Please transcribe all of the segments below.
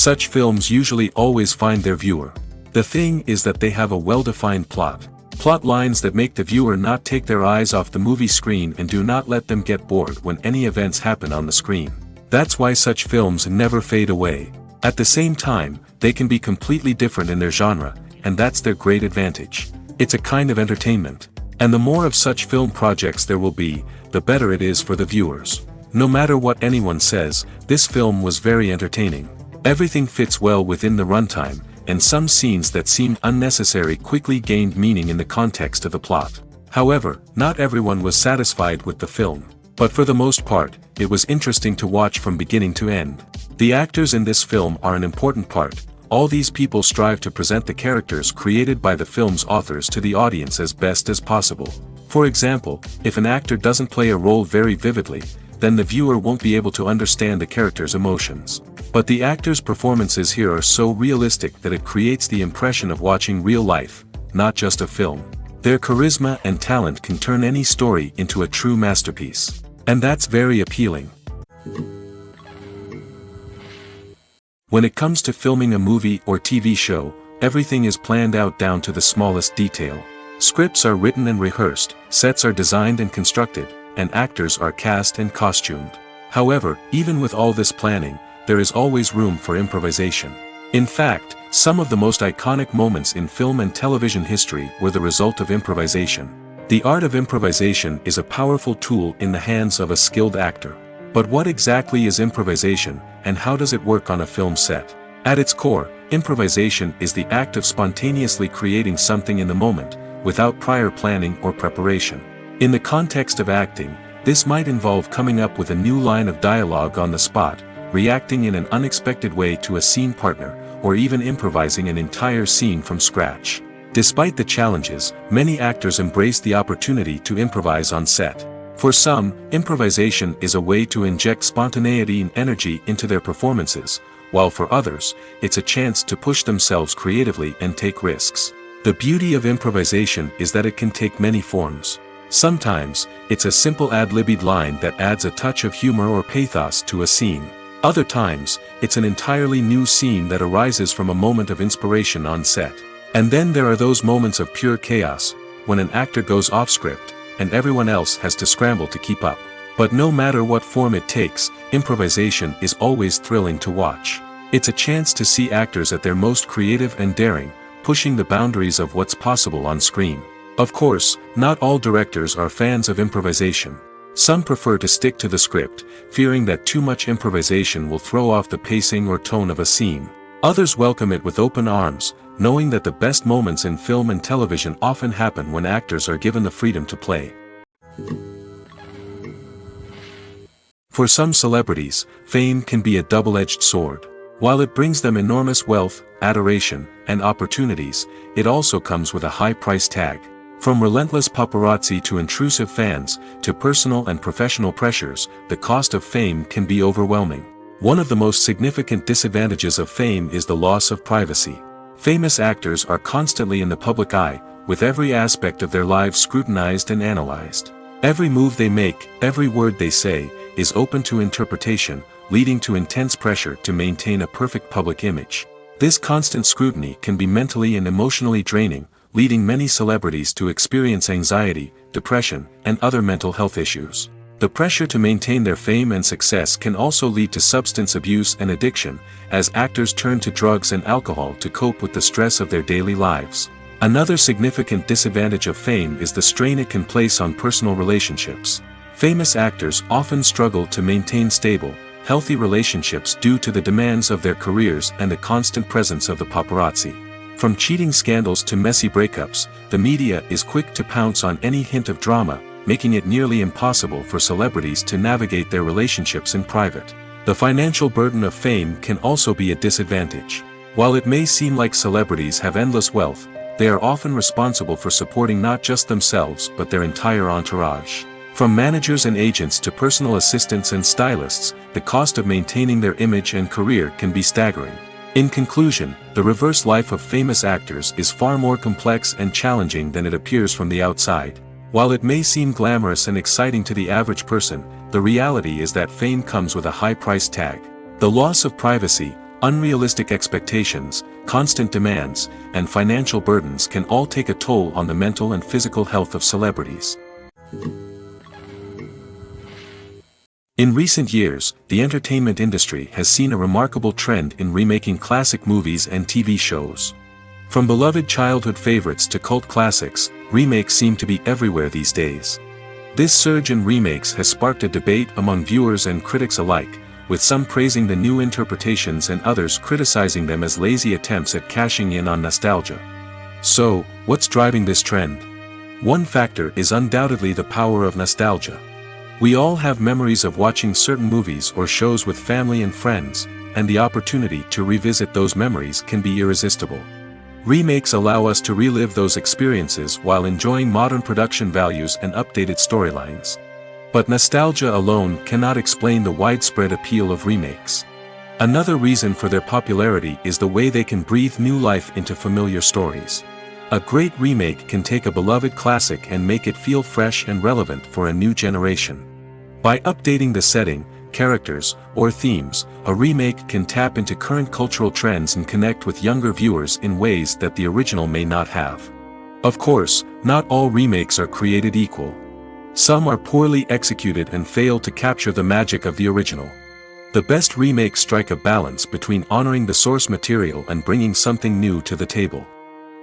Such films usually always find their viewer. The thing is that they have a well-defined plot. Plot lines that make the viewer not take their eyes off the movie screen and do not let them get bored when any events happen on the screen. That's why such films never fade away. At the same time, they can be completely different in their genre, and that's their great advantage. It's a kind of entertainment. And the more of such film projects there will be, the better it is for the viewers. No matter what anyone says, this film was very entertaining. Everything fits well within the runtime, and some scenes that seemed unnecessary quickly gained meaning in the context of the plot. However, not everyone was satisfied with the film. But for the most part, it was interesting to watch from beginning to end. The actors in this film are an important part. All these people strive to present the characters created by the film's authors to the audience as best as possible. For example, if an actor doesn't play a role very vividly, then the viewer won't be able to understand the character's emotions. But the actors' performances here are so realistic that it creates the impression of watching real life, not just a film. Their charisma and talent can turn any story into a true masterpiece. And that's very appealing. When it comes to filming a movie or TV show, everything is planned out down to the smallest detail. Scripts are written and rehearsed, sets are designed and constructed, and actors are cast and costumed. However, even with all this planning, there is always room for improvisation. In fact, some of the most iconic moments in film and television history were the result of improvisation. The art of improvisation is a powerful tool in the hands of a skilled actor. But what exactly is improvisation, and how does it work on a film set? At its core, improvisation is the act of spontaneously creating something in the moment, without prior planning or preparation. In the context of acting, this might involve coming up with a new line of dialogue on the spot, reacting in an unexpected way to a scene partner, or even improvising an entire scene from scratch. Despite the challenges, many actors embrace the opportunity to improvise on set. For some, improvisation is a way to inject spontaneity and energy into their performances, while for others, it's a chance to push themselves creatively and take risks. The beauty of improvisation is that it can take many forms. Sometimes, it's a simple ad-libbed line that adds a touch of humor or pathos to a scene. Other times, it's an entirely new scene that arises from a moment of inspiration on set. And then there are those moments of pure chaos, when an actor goes off script, and everyone else has to scramble to keep up. But no matter what form it takes, improvisation is always thrilling to watch. It's a chance to see actors at their most creative and daring, pushing the boundaries of what's possible on screen. Of course, not all directors are fans of improvisation. Some prefer to stick to the script, fearing that too much improvisation will throw off the pacing or tone of a scene. Others welcome it with open arms, knowing that the best moments in film and television often happen when actors are given the freedom to play. For some celebrities, fame can be a double-edged sword. While it brings them enormous wealth, adoration, and opportunities, it also comes with a high price tag. From relentless paparazzi to intrusive fans, to personal and professional pressures, the cost of fame can be overwhelming. One of the most significant disadvantages of fame is the loss of privacy. Famous actors are constantly in the public eye, with every aspect of their lives scrutinized and analyzed. Every move they make, every word they say, is open to interpretation, leading to intense pressure to maintain a perfect public image. This constant scrutiny can be mentally and emotionally draining, leading many celebrities to experience anxiety, depression, and other mental health issues. The pressure to maintain their fame and success can also lead to substance abuse and addiction, as actors turn to drugs and alcohol to cope with the stress of their daily lives. Another significant disadvantage of fame is the strain it can place on personal relationships. Famous actors often struggle to maintain stable, healthy relationships due to the demands of their careers and the constant presence of the paparazzi. From cheating scandals to messy breakups, the media is quick to pounce on any hint of drama, making it nearly impossible for celebrities to navigate their relationships in private. The financial burden of fame can also be a disadvantage. While it may seem like celebrities have endless wealth, they are often responsible for supporting not just themselves but their entire entourage. From managers and agents to personal assistants and stylists, the cost of maintaining their image and career can be staggering. In conclusion, the reverse life of famous actors is far more complex and challenging than it appears from the outside. While it may seem glamorous and exciting to the average person, the reality is that fame comes with a high price tag. The loss of privacy, Unrealistic expectations, constant demands, and financial burdens can all take a toll on the mental and physical health of celebrities. In recent years, the entertainment industry has seen a remarkable trend in remaking classic movies and TV shows. From beloved childhood favorites to cult classics, remakes seem to be everywhere these days. This surge in remakes has sparked a debate among viewers and critics alike, with some praising the new interpretations and others criticizing them as lazy attempts at cashing in on nostalgia. So, what's driving this trend? One factor is undoubtedly the power of nostalgia. We all have memories of watching certain movies or shows with family and friends, and the opportunity to revisit those memories can be irresistible. Remakes allow us to relive those experiences while enjoying modern production values and updated storylines. But nostalgia alone cannot explain the widespread appeal of remakes. Another reason for their popularity is the way they can breathe new life into familiar stories. A great remake can take a beloved classic and make it feel fresh and relevant for a new generation. By updating the setting, characters, or themes, a remake can tap into current cultural trends and connect with younger viewers in ways that the original may not have. Of course, not all remakes are created equal. Some are poorly executed and fail to capture the magic of the original. The best remakes strike a balance between honoring the source material and bringing something new to the table.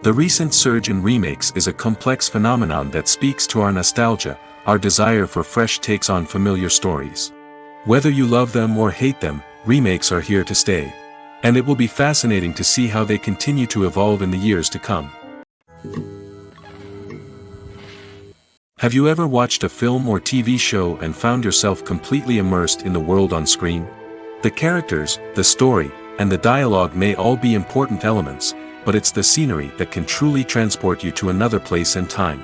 The recent surge in remakes is a complex phenomenon that speaks to our nostalgia, our desire for fresh takes on familiar stories. Whether you love them or hate them, remakes are here to stay. And it will be fascinating to see how they continue to evolve in the years to come. Have you ever watched a film or TV show and found yourself completely immersed in the world on screen? The characters, the story, and the dialogue may all be important elements, but it's the scenery that can truly transport you to another place and time.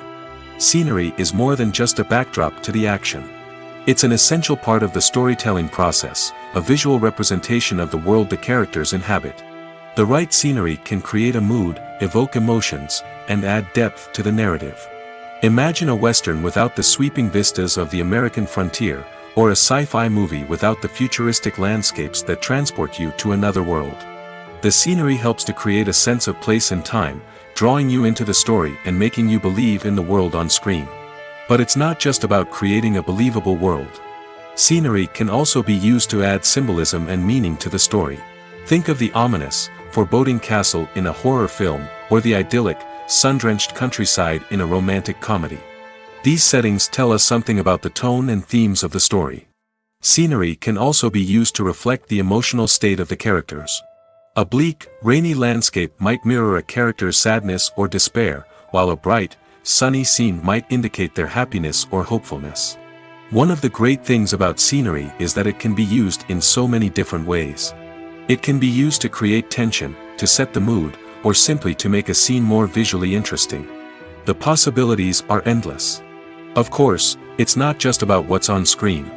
Scenery is more than just a backdrop to the action. It's an essential part of the storytelling process, a visual representation of the world the characters inhabit. The right scenery can create a mood, evoke emotions, and add depth to the narrative. Imagine a Western without the sweeping vistas of the American frontier, or a sci-fi movie without the futuristic landscapes that transport you to another world. The scenery helps to create a sense of place and time, drawing you into the story and making you believe in the world on screen. But it's not just about creating a believable world. Scenery can also be used to add symbolism and meaning to the story. Think of the ominous, foreboding castle in a horror film, or the idyllic, sun-drenched countryside in a romantic comedy. These settings tell us something about the tone and themes of the story. Scenery can also be used to reflect the emotional state of the characters. A bleak, rainy landscape might mirror a character's sadness or despair, while a bright, sunny scene might indicate their happiness or hopefulness. One of the great things about scenery is that it can be used in so many different ways. It can be used to create tension, to set the mood, or simply to make a scene more visually interesting. The possibilities are endless. Of course, it's not just about what's on screen.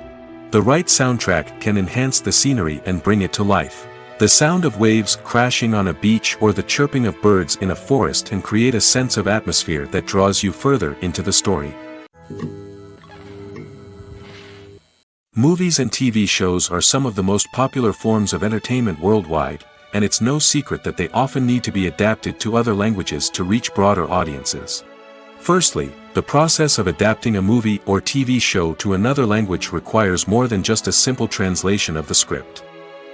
The right soundtrack can enhance the scenery and bring it to life. The sound of waves crashing on a beach or the chirping of birds in a forest can create a sense of atmosphere that draws you further into the story. Movies and TV shows are some of the most popular forms of entertainment worldwide, and it's no secret that they often need to be adapted to other languages to reach broader audiences. Firstly, the process of adapting a movie or TV show to another language requires more than just a simple translation of the script.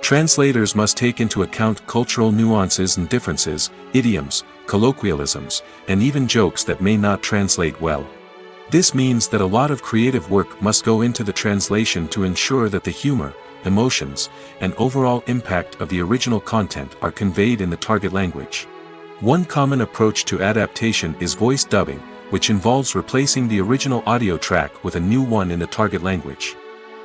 Translators must take into account cultural nuances and differences, idioms, colloquialisms, and even jokes that may not translate well. This means that a lot of creative work must go into the translation to ensure that the humor, emotions, and overall impact of the original content are conveyed in the target language. One common approach to adaptation is voice dubbing, which involves replacing the original audio track with a new one in the target language.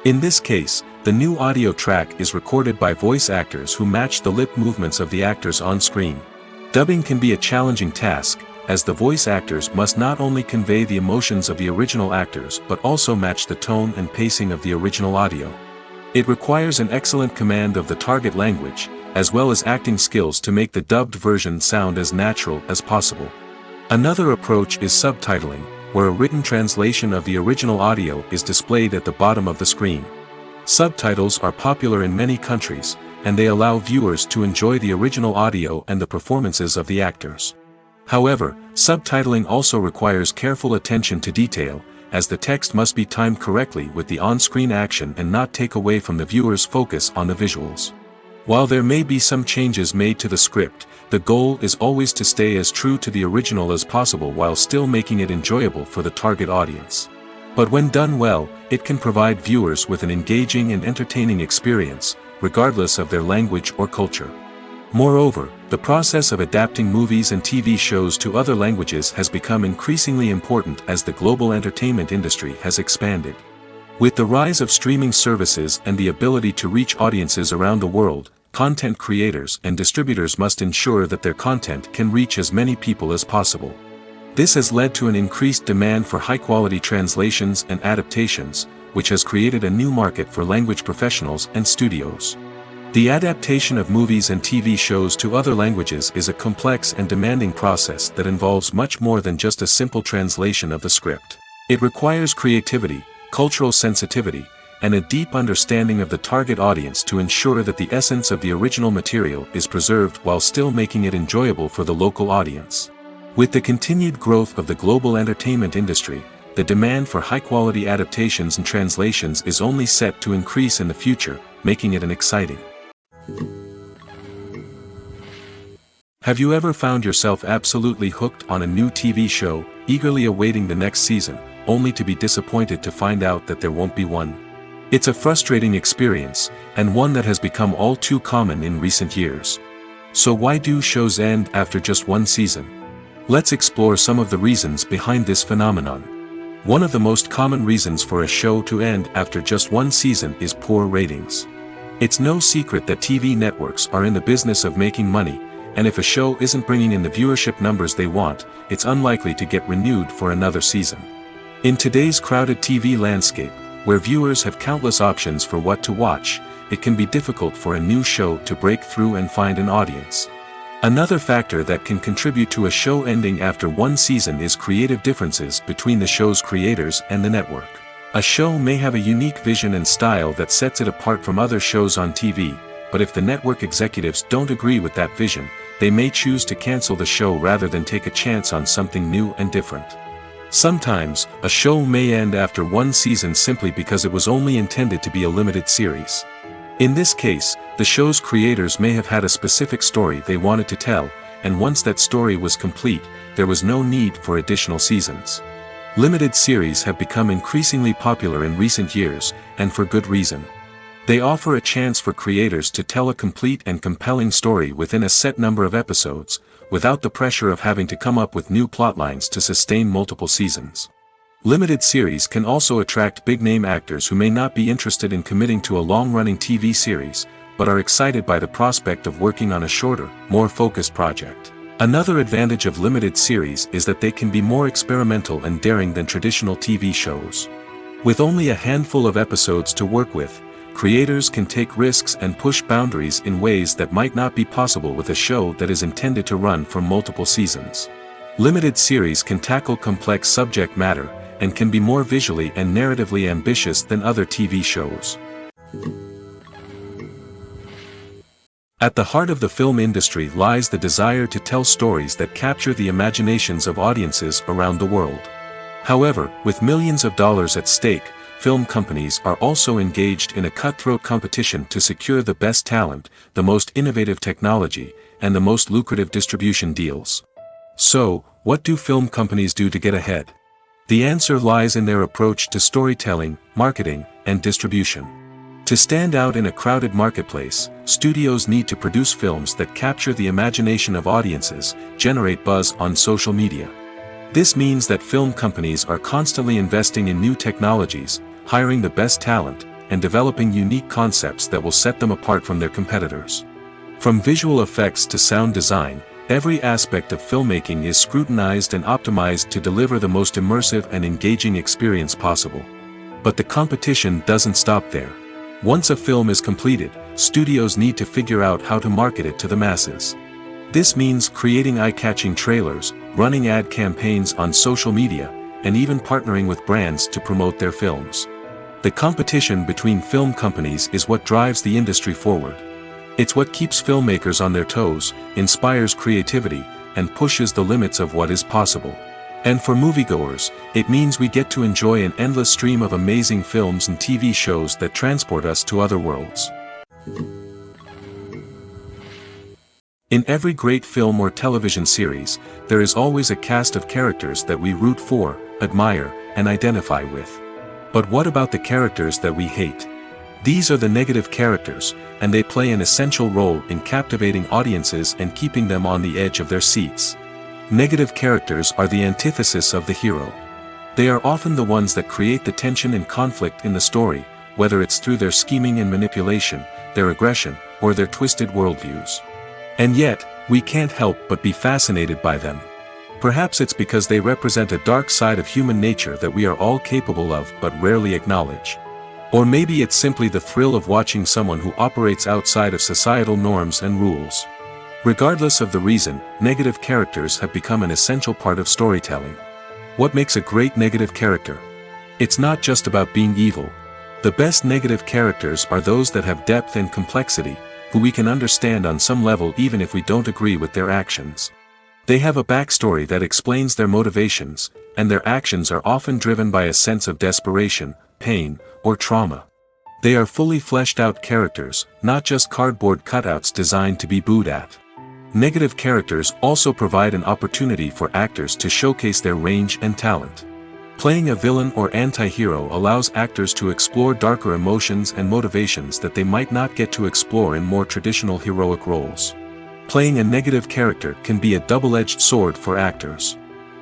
In this case, the new audio track is recorded by voice actors who match the lip movements of the actors on screen. Dubbing can be a challenging task, as the voice actors must not only convey the emotions of the original actors but also match the tone and pacing of the original audio. It requires an excellent command of the target language, as well as acting skills to make the dubbed version sound as natural as possible. Another approach is subtitling, where a written translation of the original audio is displayed at the bottom of the screen. Subtitles are popular in many countries, and they allow viewers to enjoy the original audio and the performances of the actors. However, subtitling also requires careful attention to detail, as the text must be timed correctly with the on-screen action and not take away from the viewer's focus on the visuals. While there may be some changes made to the script, the goal is always to stay as true to the original as possible while still making it enjoyable for the target audience. But when done well, it can provide viewers with an engaging and entertaining experience, regardless of their language or culture. Moreover, the process of adapting movies and TV shows to other languages has become increasingly important as the global entertainment industry has expanded. With the rise of streaming services and the ability to reach audiences around the world, content creators and distributors must ensure that their content can reach as many people as possible. This has led to an increased demand for high-quality translations and adaptations, which has created a new market for language professionals and studios. The adaptation of movies and TV shows to other languages is a complex and demanding process that involves much more than just a simple translation of the script. It requires creativity, cultural sensitivity, and a deep understanding of the target audience to ensure that the essence of the original material is preserved while still making it enjoyable for the local audience. With the continued growth of the global entertainment industry, the demand for high-quality adaptations and translations is only set to increase in the future, making it an exciting. Have you ever found yourself absolutely hooked on a new TV show, eagerly awaiting the next season, only to be disappointed to find out that there won't be one? It's a frustrating experience, and one that has become all too common in recent years. So why do shows end after just one season? Let's explore some of the reasons behind this phenomenon. One of the most common reasons for a show to end after just one season is poor ratings. It's no secret that TV networks are in the business of making money, and if a show isn't bringing in the viewership numbers they want, it's unlikely to get renewed for another season. In today's crowded TV landscape, where viewers have countless options for what to watch, it can be difficult for a new show to break through and find an audience. Another factor that can contribute to a show ending after one season is creative differences between the show's creators and the network. A show may have a unique vision and style that sets it apart from other shows on TV, but if the network executives don't agree with that vision, they may choose to cancel the show rather than take a chance on something new and different. Sometimes, a show may end after one season simply because it was only intended to be a limited series. In this case, the show's creators may have had a specific story they wanted to tell, and once that story was complete, there was no need for additional seasons. Limited series have become increasingly popular in recent years, and for good reason. They offer a chance for creators to tell a complete and compelling story within a set number of episodes, without the pressure of having to come up with new plotlines to sustain multiple seasons. Limited series can also attract big-name actors who may not be interested in committing to a long-running TV series, but are excited by the prospect of working on a shorter, more focused project. Another advantage of limited series is that they can be more experimental and daring than traditional TV shows. With only a handful of episodes to work with, creators can take risks and push boundaries in ways that might not be possible with a show that is intended to run for multiple seasons. Limited series can tackle complex subject matter, and can be more visually and narratively ambitious than other TV shows. At the heart of the film industry lies the desire to tell stories that capture the imaginations of audiences around the world. However, with millions of dollars at stake, film companies are also engaged in a cutthroat competition to secure the best talent, the most innovative technology, and the most lucrative distribution deals. So, what do film companies do to get ahead? The answer lies in their approach to storytelling, marketing, and distribution. To stand out in a crowded marketplace, studios need to produce films that capture the imagination of audiences, generate buzz on social media. This means that film companies are constantly investing in new technologies, hiring the best talent, and developing unique concepts that will set them apart from their competitors. From visual effects to sound design, every aspect of filmmaking is scrutinized and optimized to deliver the most immersive and engaging experience possible. But the competition doesn't stop there. Once a film is completed, studios need to figure out how to market it to the masses. This means creating eye-catching trailers, running ad campaigns on social media, and even partnering with brands to promote their films. The competition between film companies is what drives the industry forward. It's what keeps filmmakers on their toes, inspires creativity, and pushes the limits of what is possible. And for moviegoers, it means we get to enjoy an endless stream of amazing films and TV shows that transport us to other worlds. In every great film or television series, there is always a cast of characters that we root for, admire, and identify with. But what about the characters that we hate? These are the negative characters, and they play an essential role in captivating audiences and keeping them on the edge of their seats. Negative characters are the antithesis of the hero. They are often the ones that create the tension and conflict in the story, whether it's through their scheming and manipulation, their aggression, or their twisted worldviews. And yet, we can't help but be fascinated by them. Perhaps it's because they represent a dark side of human nature that we are all capable of but rarely acknowledge. Or maybe it's simply the thrill of watching someone who operates outside of societal norms and rules. Regardless of the reason, negative characters have become an essential part of storytelling. What makes a great negative character? It's not just about being evil. The best negative characters are those that have depth and complexity, who we can understand on some level even if we don't agree with their actions. They have a backstory that explains their motivations, and their actions are often driven by a sense of desperation, pain, or trauma. They are fully fleshed out characters, not just cardboard cutouts designed to be booed at. Negative characters also provide an opportunity for actors to showcase their range and talent. Playing a villain or anti-hero allows actors to explore darker emotions and motivations that they might not get to explore in more traditional heroic roles. Playing a negative character can be a double-edged sword for actors.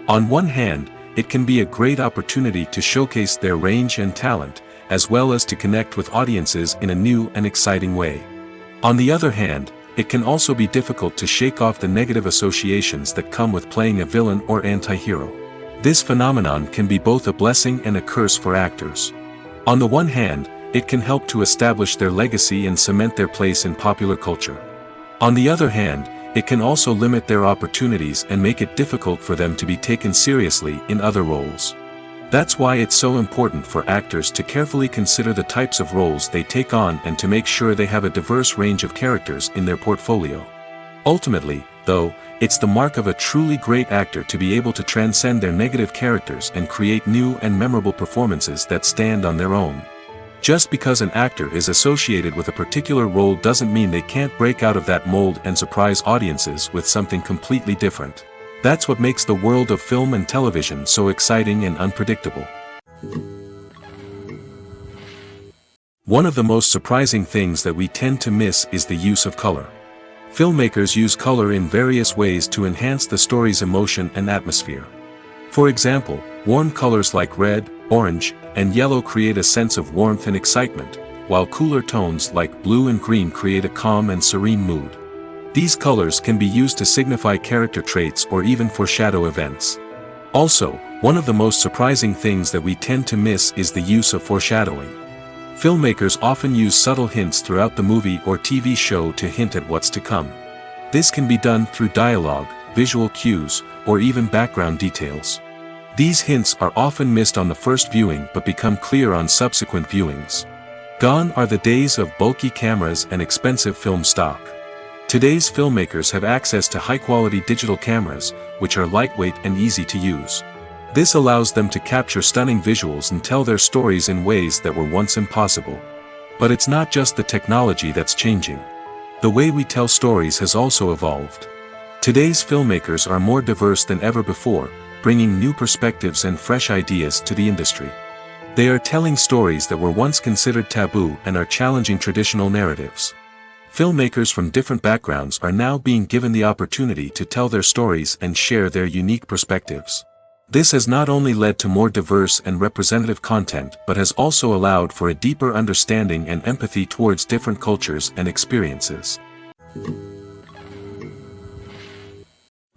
On one hand, it can be a great opportunity to showcase their range and talent, as well as to connect with audiences in a new and exciting way. On the other hand, it can also be difficult to shake off the negative associations that come with playing a villain or anti-hero. This phenomenon can be both a blessing and a curse for actors. On the one hand, it can help to establish their legacy and cement their place in popular culture. On the other hand, it can also limit their opportunities and make it difficult for them to be taken seriously in other roles. That's why it's so important for actors to carefully consider the types of roles they take on and to make sure they have a diverse range of characters in their portfolio. Ultimately, though, it's the mark of a truly great actor to be able to transcend their negative characters and create new and memorable performances that stand on their own. Just because an actor is associated with a particular role doesn't mean they can't break out of that mold and surprise audiences with something completely different. That's what makes the world of film and television so exciting and unpredictable. One of the most surprising things that we tend to miss is the use of color. Filmmakers use color in various ways to enhance the story's emotion and atmosphere. For example, warm colors like red, orange, and yellow create a sense of warmth and excitement, while cooler tones like blue and green create a calm and serene mood. These colors can be used to signify character traits or even foreshadow events. Also, one of the most surprising things that we tend to miss is the use of foreshadowing. Filmmakers often use subtle hints throughout the movie or TV show to hint at what's to come. This can be done through dialogue, visual cues, or even background details. These hints are often missed on the first viewing but become clear on subsequent viewings. Gone are the days of bulky cameras and expensive film stock. Today's filmmakers have access to high-quality digital cameras, which are lightweight and easy to use. This allows them to capture stunning visuals and tell their stories in ways that were once impossible. But it's not just the technology that's changing. The way we tell stories has also evolved. Today's filmmakers are more diverse than ever before, bringing new perspectives and fresh ideas to the industry. They are telling stories that were once considered taboo and are challenging traditional narratives. Filmmakers from different backgrounds are now being given the opportunity to tell their stories and share their unique perspectives. This has not only led to more diverse and representative content but has also allowed for a deeper understanding and empathy towards different cultures and experiences.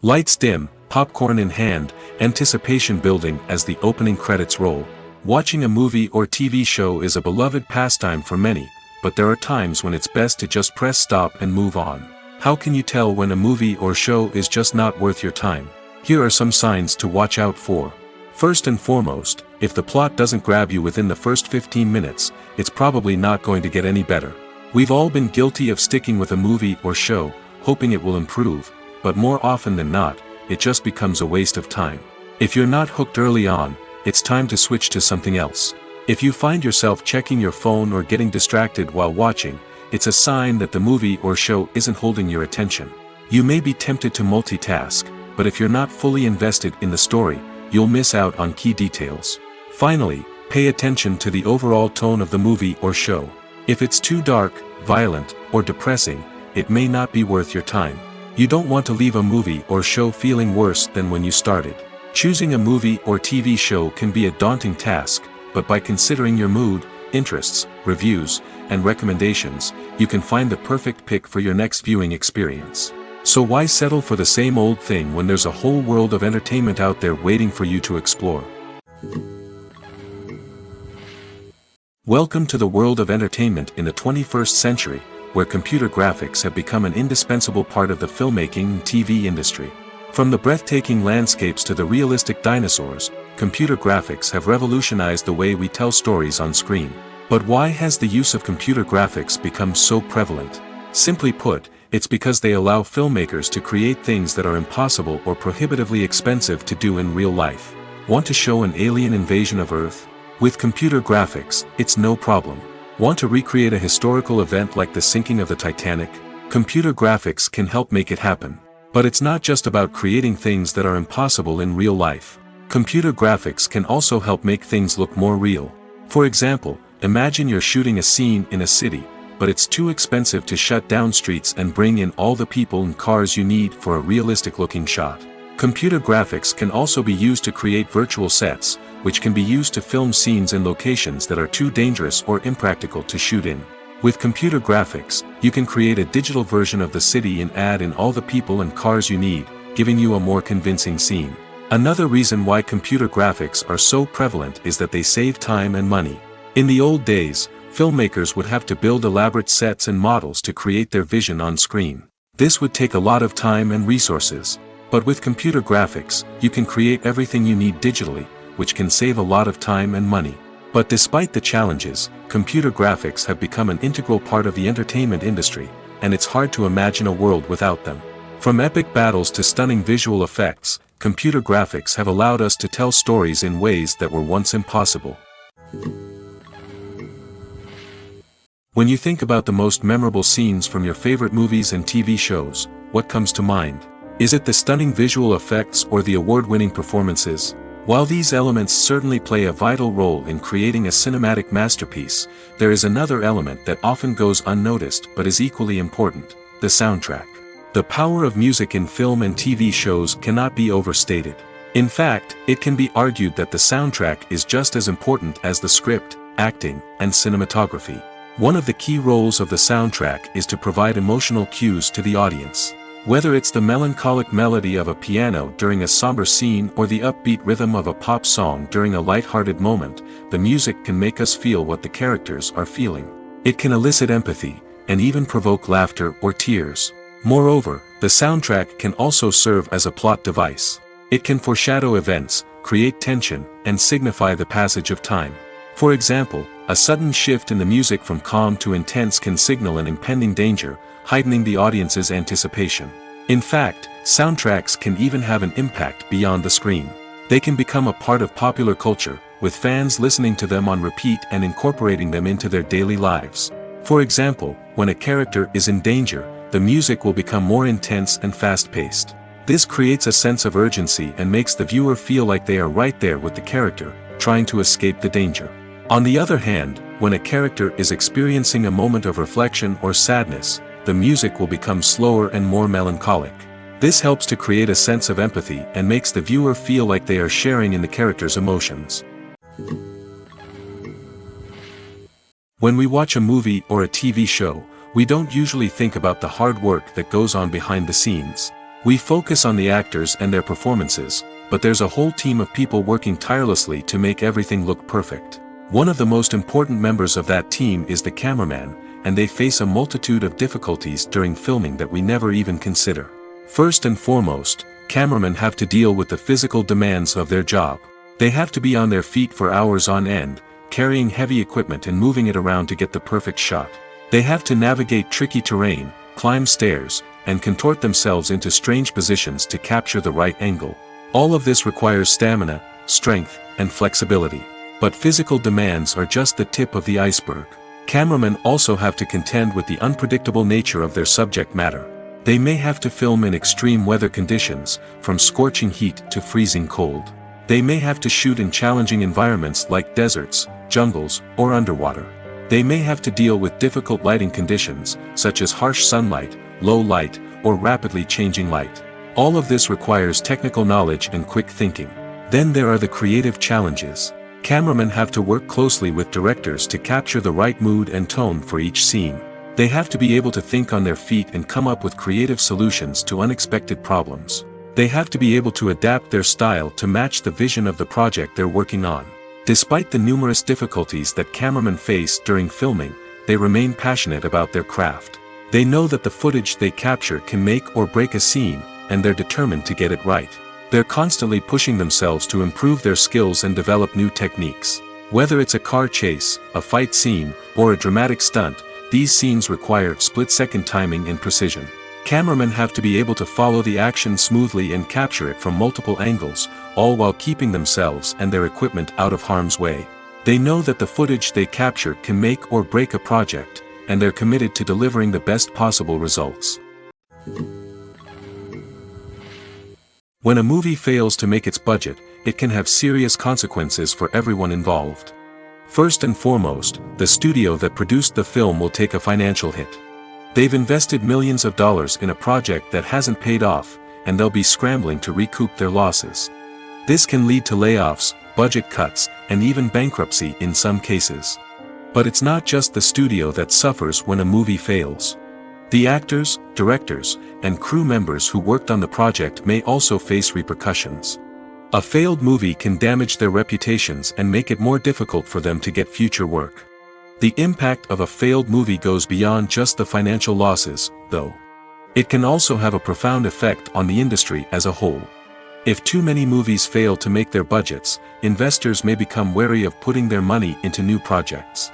Lights dim, popcorn in hand, anticipation building as the opening credits roll. Watching a movie or TV show is a beloved pastime for many, but there are times when it's best to just press stop and move on. How can you tell when a movie or show is just not worth your time? Here are some signs to watch out for. First and foremost, if the plot doesn't grab you within the first 15 minutes, it's probably not going to get any better. We've all been guilty of sticking with a movie or show, hoping it will improve, but more often than not, it just becomes a waste of time. If you're not hooked early on, it's time to switch to something else. If you find yourself checking your phone or getting distracted while watching, it's a sign that the movie or show isn't holding your attention. You may be tempted to multitask, but if you're not fully invested in the story, you'll miss out on key details. Finally, pay attention to the overall tone of the movie or show. If it's too dark, violent, or depressing, it may not be worth your time. You don't want to leave a movie or show feeling worse than when you started. Choosing a movie or TV show can be a daunting task, but by considering your mood, interests, reviews, and recommendations, you can find the perfect pick for your next viewing experience. So why settle for the same old thing when there's a whole world of entertainment out there waiting for you to explore? Welcome to the world of entertainment in the 21st century, where computer graphics have become an indispensable part of the filmmaking and TV industry. From the breathtaking landscapes to the realistic dinosaurs, computer graphics have revolutionized the way we tell stories on screen. But why has the use of computer graphics become so prevalent? Simply put, it's because they allow filmmakers to create things that are impossible or prohibitively expensive to do in real life. Want to show an alien invasion of Earth? With computer graphics, it's no problem. Want to recreate a historical event like the sinking of the Titanic? Computer graphics can help make it happen. But it's not just about creating things that are impossible in real life. Computer graphics can also help make things look more real. For example, imagine you're shooting a scene in a city, but it's too expensive to shut down streets and bring in all the people and cars you need for a realistic-looking shot. Computer graphics can also be used to create virtual sets, which can be used to film scenes in locations that are too dangerous or impractical to shoot in. With computer graphics, you can create a digital version of the city and add in all the people and cars you need, giving you a more convincing scene. Another reason why computer graphics are so prevalent is that they save time and money. In the old days, filmmakers would have to build elaborate sets and models to create their vision on screen. This would take a lot of time and resources. But with computer graphics, you can create everything you need digitally, which can save a lot of time and money. But despite the challenges, computer graphics have become an integral part of the entertainment industry, and it's hard to imagine a world without them. From epic battles to stunning visual effects, computer graphics have allowed us to tell stories in ways that were once impossible. When you think about the most memorable scenes from your favorite movies and TV shows, what comes to mind? Is it the stunning visual effects or the award-winning performances? While these elements certainly play a vital role in creating a cinematic masterpiece, there is another element that often goes unnoticed but is equally important: the soundtrack. The power of music in film and TV shows cannot be overstated. In fact, it can be argued that the soundtrack is just as important as the script, acting, and cinematography. One of the key roles of the soundtrack is to provide emotional cues to the audience. Whether it's the melancholic melody of a piano during a somber scene or the upbeat rhythm of a pop song during a light-hearted moment, the music can make us feel what the characters are feeling. It can elicit empathy, and even provoke laughter or tears. Moreover, the soundtrack can also serve as a plot device. It can foreshadow events, create tension, and signify the passage of time. For example, a sudden shift in the music from calm to intense can signal an impending danger, heightening the audience's anticipation. In fact, soundtracks can even have an impact beyond the screen. They can become a part of popular culture, with fans listening to them on repeat and incorporating them into their daily lives. For example, when a character is in danger, the music will become more intense and fast-paced. This creates a sense of urgency and makes the viewer feel like they are right there with the character, trying to escape the danger. On the other hand, when a character is experiencing a moment of reflection or sadness, the music will become slower and more melancholic. This helps to create a sense of empathy and makes the viewer feel like they are sharing in the character's emotions. When we watch a movie or a TV show, we don't usually think about the hard work that goes on behind the scenes. We focus on the actors and their performances, but there's a whole team of people working tirelessly to make everything look perfect. One of the most important members of that team is the cameraman, and they face a multitude of difficulties during filming that we never even consider. First and foremost, cameramen have to deal with the physical demands of their job. They have to be on their feet for hours on end, carrying heavy equipment and moving it around to get the perfect shot. They have to navigate tricky terrain, climb stairs, and contort themselves into strange positions to capture the right angle. All of this requires stamina, strength, and flexibility. But physical demands are just the tip of the iceberg. Cameramen also have to contend with the unpredictable nature of their subject matter. They may have to film in extreme weather conditions, from scorching heat to freezing cold. They may have to shoot in challenging environments like deserts, jungles, or underwater. They may have to deal with difficult lighting conditions, such as harsh sunlight, low light, or rapidly changing light. All of this requires technical knowledge and quick thinking. Then there are the creative challenges. Cameramen have to work closely with directors to capture the right mood and tone for each scene. They have to be able to think on their feet and come up with creative solutions to unexpected problems. They have to be able to adapt their style to match the vision of the project they're working on. Despite the numerous difficulties that cameramen face during filming, they remain passionate about their craft. They know that the footage they capture can make or break a scene, and they're determined to get it right. They're constantly pushing themselves to improve their skills and develop new techniques. Whether it's a car chase, a fight scene, or a dramatic stunt, these scenes require split-second timing and precision. Cameramen have to be able to follow the action smoothly and capture it from multiple angles, all while keeping themselves and their equipment out of harm's way. They know that the footage they capture can make or break a project, and they're committed to delivering the best possible results. When a movie fails to make its budget, it can have serious consequences for everyone involved. First and foremost, the studio that produced the film will take a financial hit. They've invested millions of dollars in a project that hasn't paid off, and they'll be scrambling to recoup their losses. This can lead to layoffs, budget cuts, and even bankruptcy in some cases. But it's not just the studio that suffers when a movie fails. The actors, directors, and crew members who worked on the project may also face repercussions. A failed movie can damage their reputations and make it more difficult for them to get future work. The impact of a failed movie goes beyond just the financial losses, though. It can also have a profound effect on the industry as a whole. If too many movies fail to make their budgets, investors may become wary of putting their money into new projects.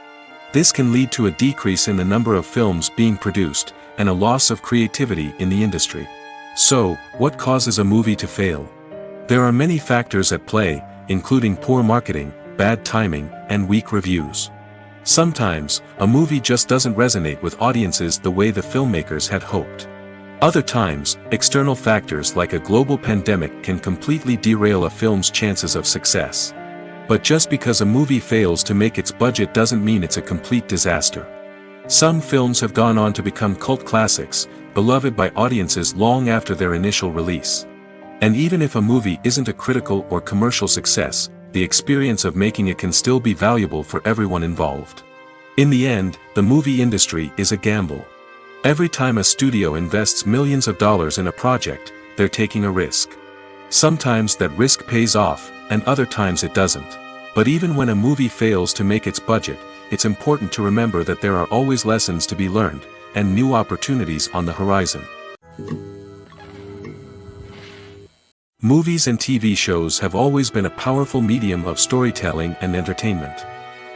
This can lead to a decrease in the number of films being produced, and a loss of creativity in the industry. So, what causes a movie to fail? There are many factors at play, including poor marketing, bad timing, and weak reviews. Sometimes, a movie just doesn't resonate with audiences the way the filmmakers had hoped. Other times, external factors like a global pandemic can completely derail a film's chances of success. But just because a movie fails to make its budget doesn't mean it's a complete disaster. Some films have gone on to become cult classics, beloved by audiences long after their initial release. And even if a movie isn't a critical or commercial success, the experience of making it can still be valuable for everyone involved. In the end, the movie industry is a gamble. Every time a studio invests millions of dollars in a project, they're taking a risk. Sometimes that risk pays off, and other times it doesn't. But even when a movie fails to make its budget, it's important to remember that there are always lessons to be learned, and new opportunities on the horizon. Movies and TV shows have always been a powerful medium of storytelling and entertainment.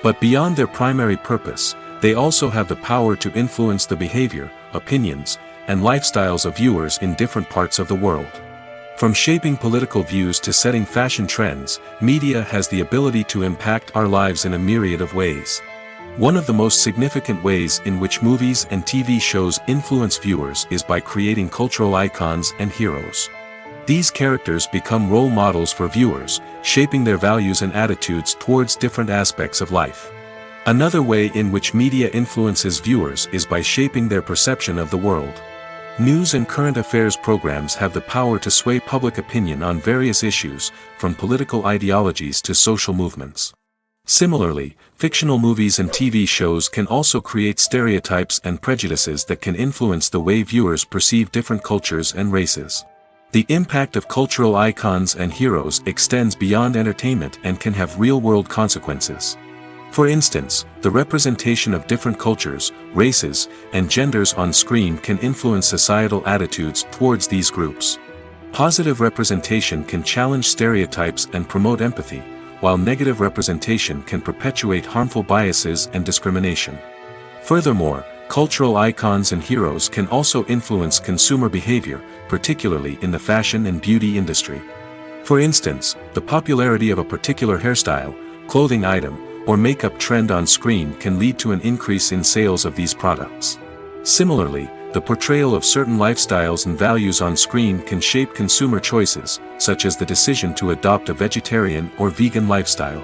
But beyond their primary purpose, they also have the power to influence the behavior, opinions, and lifestyles of viewers in different parts of the world. From shaping political views to setting fashion trends, media has the ability to impact our lives in a myriad of ways. One of the most significant ways in which movies and TV shows influence viewers is by creating cultural icons and heroes. These characters become role models for viewers, shaping their values and attitudes towards different aspects of life. Another way in which media influences viewers is by shaping their perception of the world. News and current affairs programs have the power to sway public opinion on various issues, from political ideologies to social movements. Similarly, fictional movies and TV shows can also create stereotypes and prejudices that can influence the way viewers perceive different cultures and races. The impact of cultural icons and heroes extends beyond entertainment and can have real-world consequences. For instance, the representation of different cultures, races, and genders on screen can influence societal attitudes towards these groups. Positive representation can challenge stereotypes and promote empathy, while negative representation can perpetuate harmful biases and discrimination. Furthermore, Cultural icons and heroes can also influence consumer behavior, particularly in the fashion and beauty industry. For instance, the popularity of a particular hairstyle, clothing item, or makeup trend on screen can lead to an increase in sales of these products. Similarly, the portrayal of certain lifestyles and values on screen can shape consumer choices, such as the decision to adopt a vegetarian or vegan lifestyle.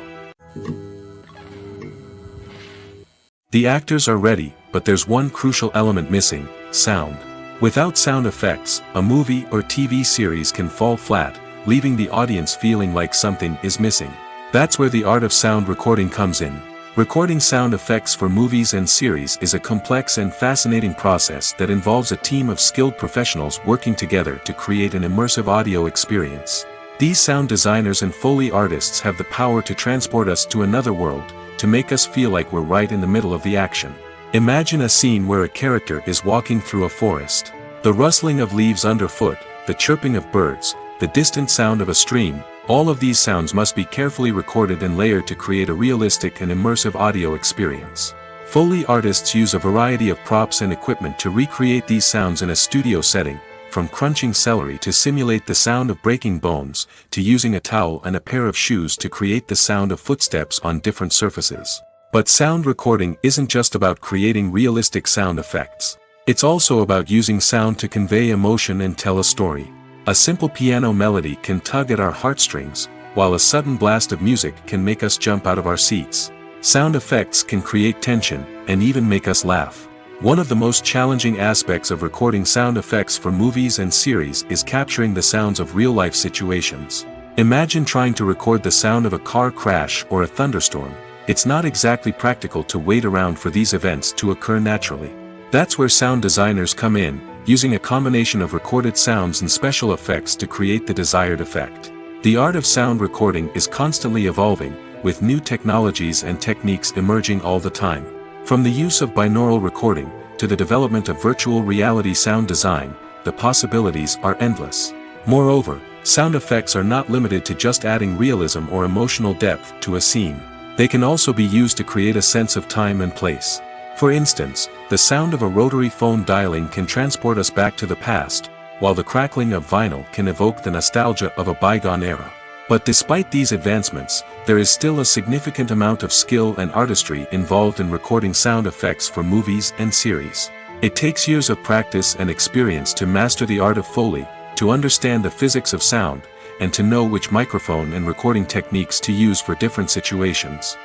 The actors are ready, but there's one crucial element missing: sound. Without sound effects, a movie or TV series can fall flat, leaving the audience feeling like something is missing. That's where the art of sound recording comes in. Recording sound effects for movies and series is a complex and fascinating process that involves a team of skilled professionals working together to create an immersive audio experience. These sound designers and Foley artists have the power to transport us to another world, to make us feel like we're right in the middle of the action. Imagine a scene where a character is walking through a forest. The rustling of leaves underfoot, the chirping of birds, the distant sound of a stream, all of these sounds must be carefully recorded and layered to create a realistic and immersive audio experience. Foley artists use a variety of props and equipment to recreate these sounds in a studio setting, from crunching celery to simulate the sound of breaking bones, to using a towel and a pair of shoes to create the sound of footsteps on different surfaces. But sound recording isn't just about creating realistic sound effects. It's also about using sound to convey emotion and tell a story. A simple piano melody can tug at our heartstrings, while a sudden blast of music can make us jump out of our seats. Sound effects can create tension, and even make us laugh. One of the most challenging aspects of recording sound effects for movies and series is capturing the sounds of real-life situations. Imagine trying to record the sound of a car crash or a thunderstorm. It's not exactly practical to wait around for these events to occur naturally. That's where sound designers come in, using a combination of recorded sounds and special effects to create the desired effect. The art of sound recording is constantly evolving, with new technologies and techniques emerging all the time. From the use of binaural recording, to the development of virtual reality sound design, the possibilities are endless. Moreover, sound effects are not limited to just adding realism or emotional depth to a scene. They can also be used to create a sense of time and place. For instance, the sound of a rotary phone dialing can transport us back to the past, while the crackling of vinyl can evoke the nostalgia of a bygone era. But despite these advancements, there is still a significant amount of skill and artistry involved in recording sound effects for movies and series. It takes years of practice and experience to master the art of Foley, to understand the physics of sound, and to know which microphone and recording techniques to use for different situations.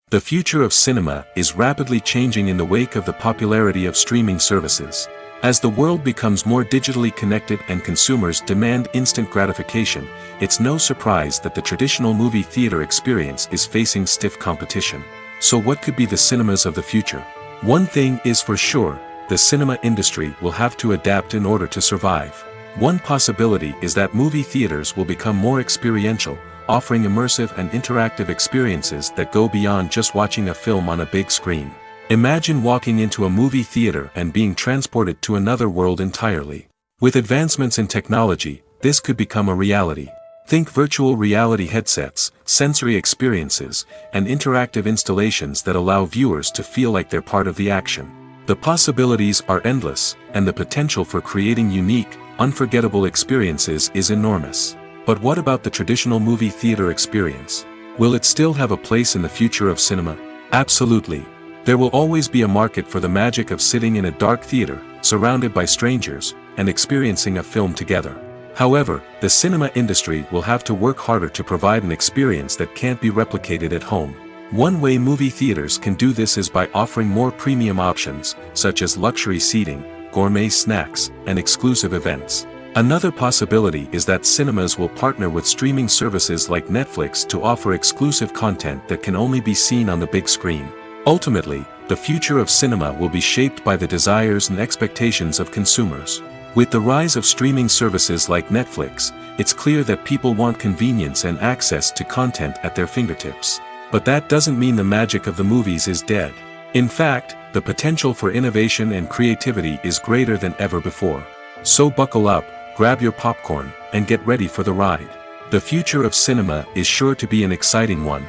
The future of cinema is rapidly changing in the wake of the popularity of streaming services. As the world becomes more digitally connected and consumers demand instant gratification, it's no surprise that the traditional movie theater experience is facing stiff competition. So what could be the cinemas of the future? One thing is for sure, the cinema industry will have to adapt in order to survive. One possibility is that movie theaters will become more experiential, offering immersive and interactive experiences that go beyond just watching a film on a big screen. Imagine walking into a movie theater and being transported to another world entirely. With advancements in technology, this could become a reality. Think virtual reality headsets, sensory experiences, and interactive installations that allow viewers to feel like they're part of the action. The possibilities are endless, and the potential for creating unique, unforgettable experiences is enormous. But what about the traditional movie theater experience? Will it still have a place in the future of cinema? Absolutely. There will always be a market for the magic of sitting in a dark theater, surrounded by strangers, and experiencing a film together. However, the cinema industry will have to work harder to provide an experience that can't be replicated at home. One way movie theaters can do this is by offering more premium options, such as luxury seating, gourmet snacks, and exclusive events. Another possibility is that cinemas will partner with streaming services like Netflix to offer exclusive content that can only be seen on the big screen. Ultimately, the future of cinema will be shaped by the desires and expectations of consumers. With the rise of streaming services like Netflix, it's clear that people want convenience and access to content at their fingertips. But that doesn't mean the magic of the movies is dead. In fact, the potential for innovation and creativity is greater than ever before. So buckle up, grab your popcorn, and get ready for the ride. The future of cinema is sure to be an exciting one.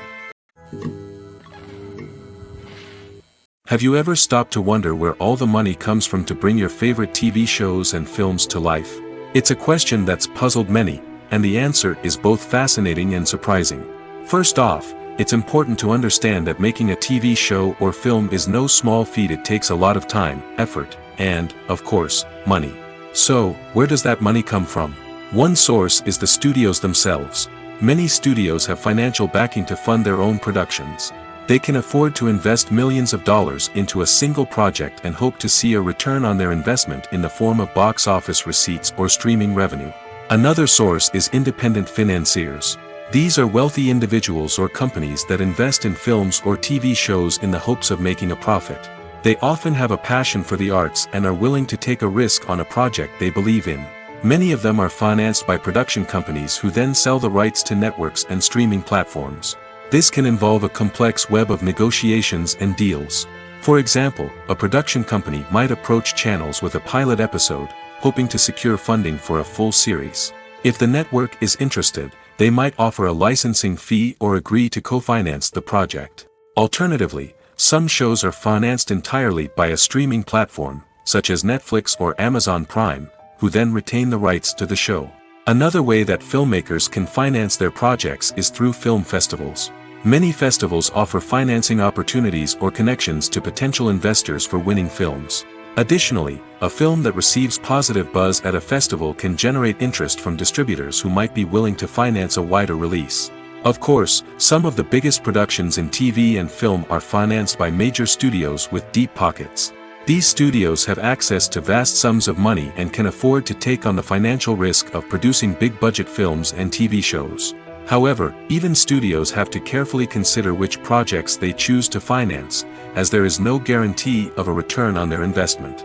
Have you ever stopped to wonder where all the money comes from to bring your favorite TV shows and films to life? It's a question that's puzzled many, and the answer is both fascinating and surprising. First off, it's important to understand that making a TV show or film is no small feat. It takes a lot of time, effort, and, of course, money. So, where does that money come from? One source is the studios themselves. Many studios have financial backing to fund their own productions. They can afford to invest millions of dollars into a single project and hope to see a return on their investment in the form of box office receipts or streaming revenue. Another source is independent financiers. These are wealthy individuals or companies that invest in films or TV shows in the hopes of making a profit. They often have a passion for the arts and are willing to take a risk on a project they believe in. Many of them are financed by production companies who then sell the rights to networks and streaming platforms. This can involve a complex web of negotiations and deals. For example, a production company might approach channels with a pilot episode, hoping to secure funding for a full series. If the network is interested, they might offer a licensing fee or agree to co-finance the project. Alternatively, some shows are financed entirely by a streaming platform, such as Netflix or Amazon Prime, who then retain the rights to the show. Another way that filmmakers can finance their projects is through film festivals. Many festivals offer financing opportunities or connections to potential investors for winning films. Additionally, a film that receives positive buzz at a festival can generate interest from distributors who might be willing to finance a wider release. Of course, some of the biggest productions in TV and film are financed by major studios with deep pockets. These studios have access to vast sums of money and can afford to take on the financial risk of producing big-budget films and TV shows. However, even studios have to carefully consider which projects they choose to finance, as there is no guarantee of a return on their investment.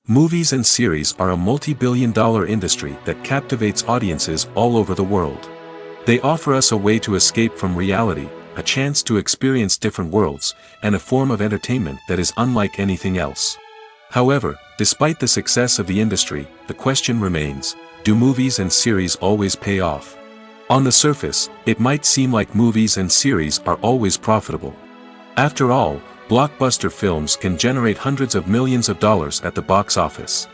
Movies and series are a multi-billion-dollar industry that captivates audiences all over the world. They offer us a way to escape from reality, a chance to experience different worlds, and a form of entertainment that is unlike anything else. However, despite the success of the industry, the question remains, do movies and series always pay off? On the surface, it might seem like movies and series are always profitable. After all, blockbuster films can generate hundreds of millions of dollars at the box office.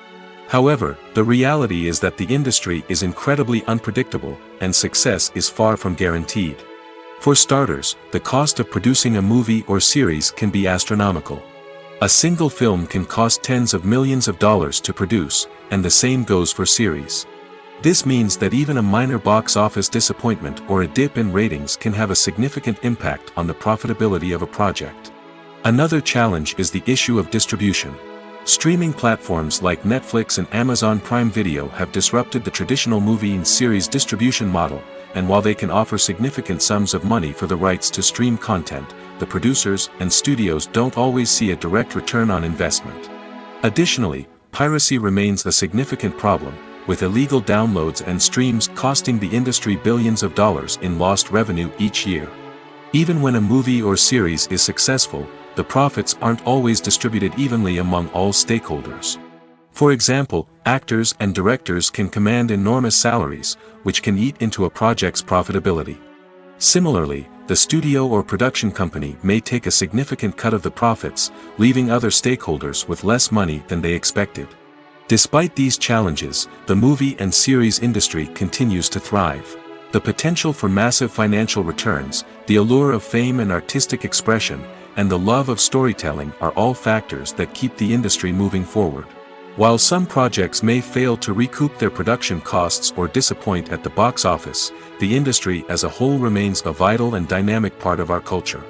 However, the reality is that the industry is incredibly unpredictable, and success is far from guaranteed. For starters, the cost of producing a movie or series can be astronomical. A single film can cost tens of millions of dollars to produce, and the same goes for series. This means that even a minor box office disappointment or a dip in ratings can have a significant impact on the profitability of a project. Another challenge is the issue of distribution. Streaming platforms like Netflix and Amazon Prime Video have disrupted the traditional movie and series distribution model, and while they can offer significant sums of money for the rights to stream content, the producers and studios don't always see a direct return on investment. Additionally, piracy remains a significant problem, with illegal downloads and streams costing the industry billions of dollars in lost revenue each year. Even when a movie or series is successful, the profits aren't always distributed evenly among all stakeholders. For example, actors and directors can command enormous salaries, which can eat into a project's profitability. Similarly, the studio or production company may take a significant cut of the profits, leaving other stakeholders with less money than they expected. Despite these challenges, the movie and series industry continues to thrive. The potential for massive financial returns, the allure of fame and artistic expression, and the love of storytelling are all factors that keep the industry moving forward. While some projects may fail to recoup their production costs or disappoint at the box office, the industry as a whole remains a vital and dynamic part of our culture.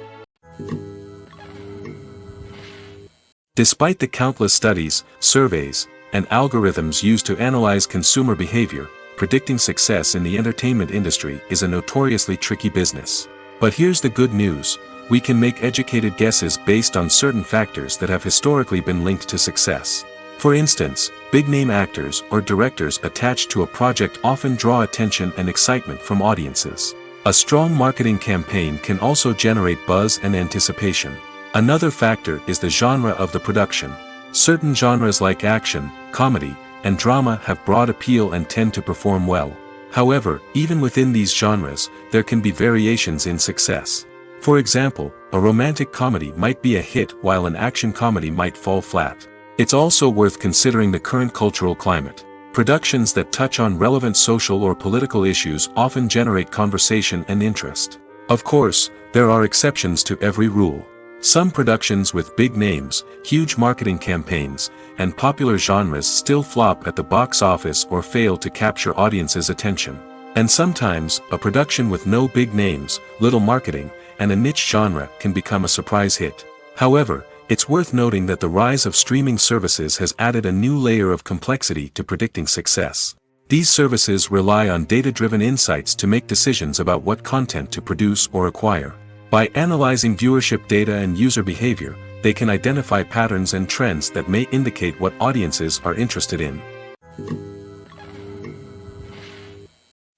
Despite the countless studies, surveys, and algorithms used to analyze consumer behavior, predicting success in the entertainment industry is a notoriously tricky business. But here's the good news: we can make educated guesses based on certain factors that have historically been linked to success. For instance, big-name actors or directors attached to a project often draw attention and excitement from audiences. A strong marketing campaign can also generate buzz and anticipation. Another factor is the genre of the production. Certain genres like action, comedy, and drama have broad appeal and tend to perform well. However, even within these genres, there can be variations in success. For example, a romantic comedy might be a hit while an action comedy might fall flat. It's also worth considering the current cultural climate. Productions that touch on relevant social or political issues often generate conversation and interest. Of course, there are exceptions to every rule. Some productions with big names, huge marketing campaigns, and popular genres still flop at the box office or fail to capture audiences' attention. And sometimes, a production with no big names, little marketing, and a niche genre can become a surprise hit. However, it's worth noting that the rise of streaming services has added a new layer of complexity to predicting success. These services rely on data-driven insights to make decisions about what content to produce or acquire. By analyzing viewership data and user behavior, they can identify patterns and trends that may indicate what audiences are interested in.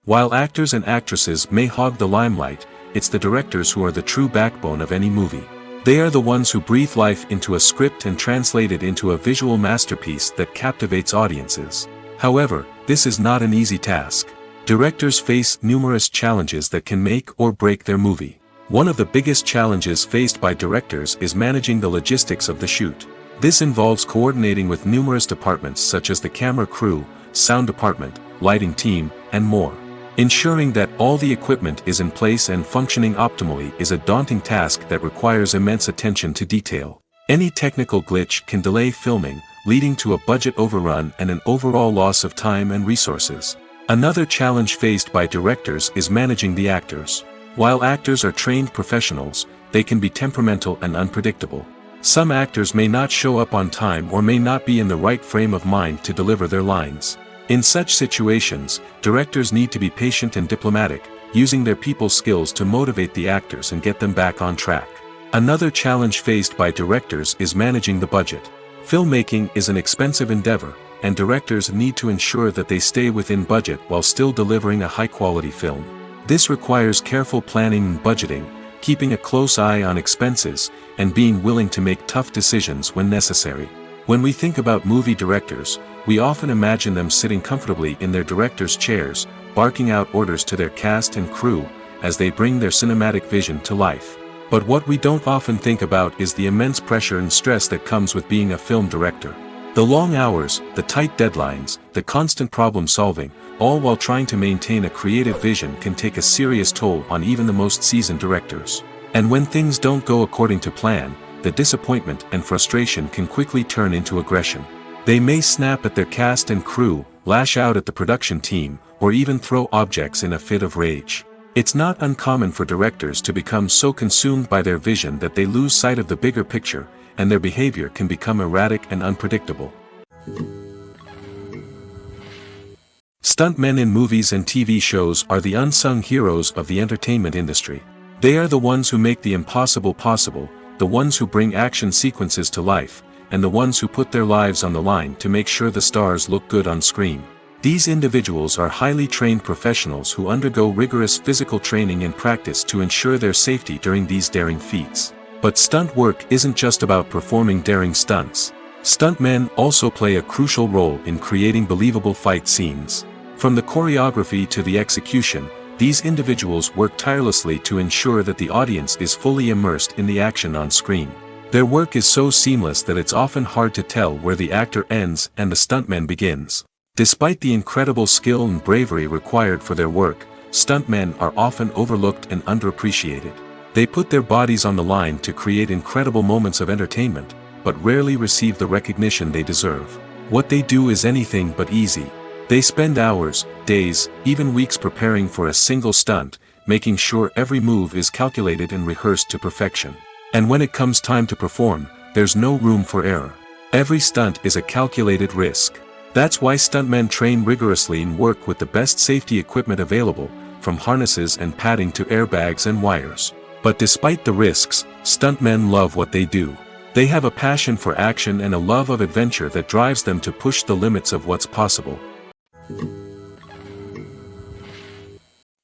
While actors and actresses may hog the limelight, it's the directors who are the true backbone of any movie. They are the ones who breathe life into a script and translate it into a visual masterpiece that captivates audiences. However, this is not an easy task. Directors face numerous challenges that can make or break their movie. One of the biggest challenges faced by directors is managing the logistics of the shoot. This involves coordinating with numerous departments such as the camera crew, sound department, lighting team, and more. Ensuring that all the equipment is in place and functioning optimally is a daunting task that requires immense attention to detail. Any technical glitch can delay filming, leading to a budget overrun and an overall loss of time and resources. Another challenge faced by directors is managing the actors. While actors are trained professionals, they can be temperamental and unpredictable. Some actors may not show up on time or may not be in the right frame of mind to deliver their lines. In such situations, directors need to be patient and diplomatic, using their people skills to motivate the actors and get them back on track. Another challenge faced by directors is managing the budget. Filmmaking is an expensive endeavor, and directors need to ensure that they stay within budget while still delivering a high-quality film. This requires careful planning and budgeting, keeping a close eye on expenses, and being willing to make tough decisions when necessary. When we think about movie directors, we often imagine them sitting comfortably in their director's chairs, barking out orders to their cast and crew, as they bring their cinematic vision to life. But what we don't often think about is the immense pressure and stress that comes with being a film director. The long hours, the tight deadlines, the constant problem solving, all while trying to maintain a creative vision can take a serious toll on even the most seasoned directors. And when things don't go according to plan, the disappointment and frustration can quickly turn into aggression. They may snap at their cast and crew, lash out at the production team, or even throw objects in a fit of rage. It's not uncommon for directors to become so consumed by their vision that they lose sight of the bigger picture, and their behavior can become erratic and unpredictable. Stuntmen in movies and TV shows are the unsung heroes of the entertainment industry. They are the ones who make the impossible possible, the ones who bring action sequences to life, and the ones who put their lives on the line to make sure the stars look good on screen. These individuals are highly trained professionals who undergo rigorous physical training and practice to ensure their safety during these daring feats. But stunt work isn't just about performing daring stunts. Stuntmen also play a crucial role in creating believable fight scenes. From the choreography to the execution, these individuals work tirelessly to ensure that the audience is fully immersed in the action on screen. Their work is so seamless that it's often hard to tell where the actor ends and the stuntman begins. Despite the incredible skill and bravery required for their work, stuntmen are often overlooked and underappreciated. They put their bodies on the line to create incredible moments of entertainment, but rarely receive the recognition they deserve. What they do is anything but easy. They spend hours, days, even weeks preparing for a single stunt, making sure every move is calculated and rehearsed to perfection. And when it comes time to perform, there's no room for error. Every stunt is a calculated risk. That's why stuntmen train rigorously and work with the best safety equipment available, from harnesses and padding to airbags and wires. But despite the risks, stuntmen love what they do. They have a passion for action and a love of adventure that drives them to push the limits of what's possible.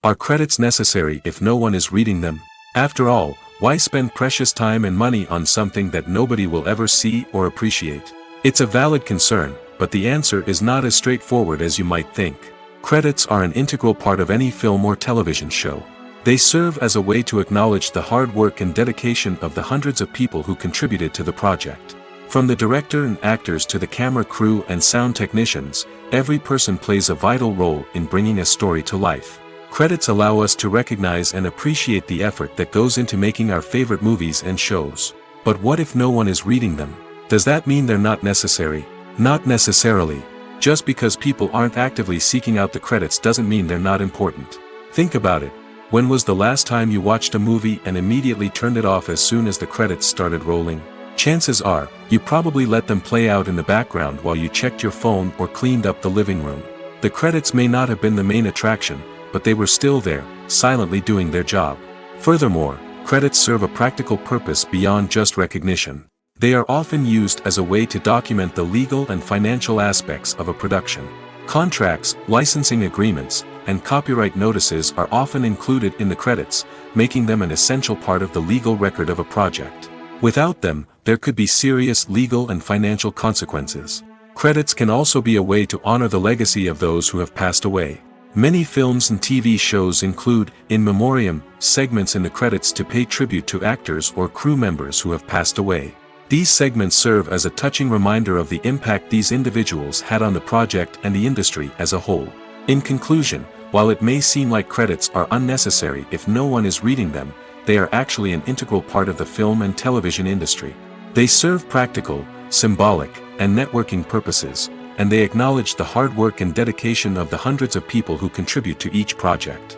Are credits necessary if no one is reading them? After all, why spend precious time and money on something that nobody will ever see or appreciate? It's a valid concern, but the answer is not as straightforward as you might think. Credits are an integral part of any film or television show. They serve as a way to acknowledge the hard work and dedication of the hundreds of people who contributed to the project. From the director and actors to the camera crew and sound technicians, every person plays a vital role in bringing a story to life. Credits allow us to recognize and appreciate the effort that goes into making our favorite movies and shows. But what if no one is reading them? Does that mean they're not necessary? Not necessarily. Just because people aren't actively seeking out the credits doesn't mean they're not important. Think about it. When was the last time you watched a movie and immediately turned it off as soon as the credits started rolling? Chances are, you probably let them play out in the background while you checked your phone or cleaned up the living room. The credits may not have been the main attraction, but they were still there, silently doing their job. Furthermore, credits serve a practical purpose beyond just recognition. They are often used as a way to document the legal and financial aspects of a production. Contracts, licensing agreements, and copyright notices are often included in the credits, making them an essential part of the legal record of a project. Without them, there could be serious legal and financial consequences. Credits can also be a way to honor the legacy of those who have passed away. Many films and TV shows include, in memoriam, segments in the credits to pay tribute to actors or crew members who have passed away. These segments serve as a touching reminder of the impact these individuals had on the project and the industry as a whole. In conclusion, while it may seem like credits are unnecessary if no one is reading them, they are actually an integral part of the film and television industry. They serve practical, symbolic, and networking purposes, and they acknowledge the hard work and dedication of the hundreds of people who contribute to each project.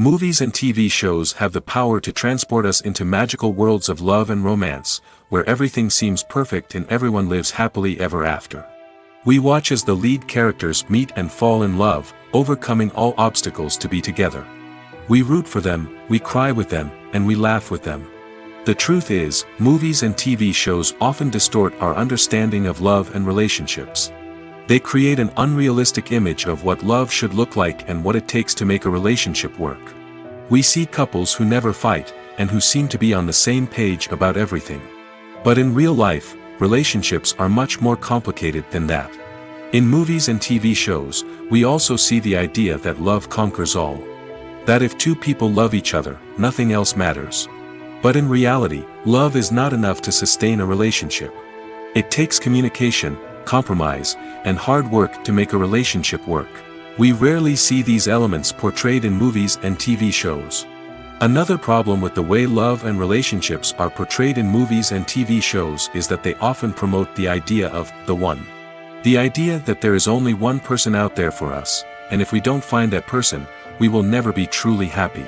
Movies and TV shows have the power to transport us into magical worlds of love and romance, where everything seems perfect and everyone lives happily ever after. We watch as the lead characters meet and fall in love, overcoming all obstacles to be together. We root for them, we cry with them, and we laugh with them. The truth is, movies and TV shows often distort our understanding of love and relationships. They create an unrealistic image of what love should look like and what it takes to make a relationship work. We see couples who never fight, and who seem to be on the same page about everything. But in real life, relationships are much more complicated than that. In movies and TV shows, we also see the idea that love conquers all. That if two people love each other, nothing else matters. But in reality, love is not enough to sustain a relationship. It takes communication, compromise, and hard work to make a relationship work. We rarely see these elements portrayed in movies and TV shows. Another problem with the way love and relationships are portrayed in movies and TV shows is that they often promote the idea of the one. The idea that there is only one person out there for us, and if we don't find that person, we will never be truly happy.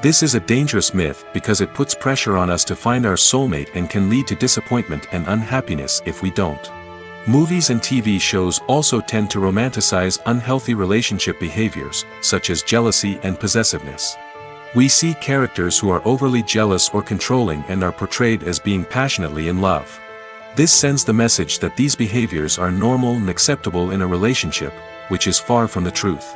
This is a dangerous myth because it puts pressure on us to find our soulmate and can lead to disappointment and unhappiness if we don't. Movies and TV shows also tend to romanticize unhealthy relationship behaviors, such as jealousy and possessiveness. We see characters who are overly jealous or controlling and are portrayed as being passionately in love. This sends the message that these behaviors are normal and acceptable in a relationship, which is far from the truth.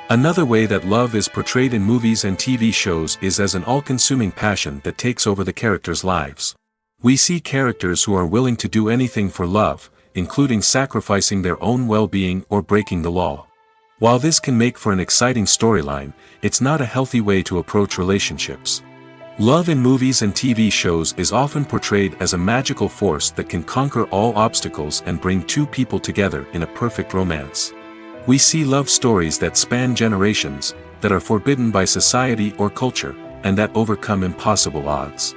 Another way that love is portrayed in movies and TV shows is as an all-consuming passion that takes over the characters' lives. We see characters who are willing to do anything for love, including sacrificing their own well-being or breaking the law. While this can make for an exciting storyline, it's not a healthy way to approach relationships. Love in movies and TV shows is often portrayed as a magical force that can conquer all obstacles and bring two people together in a perfect romance. We see love stories that span generations, that are forbidden by society or culture, and that overcome impossible odds.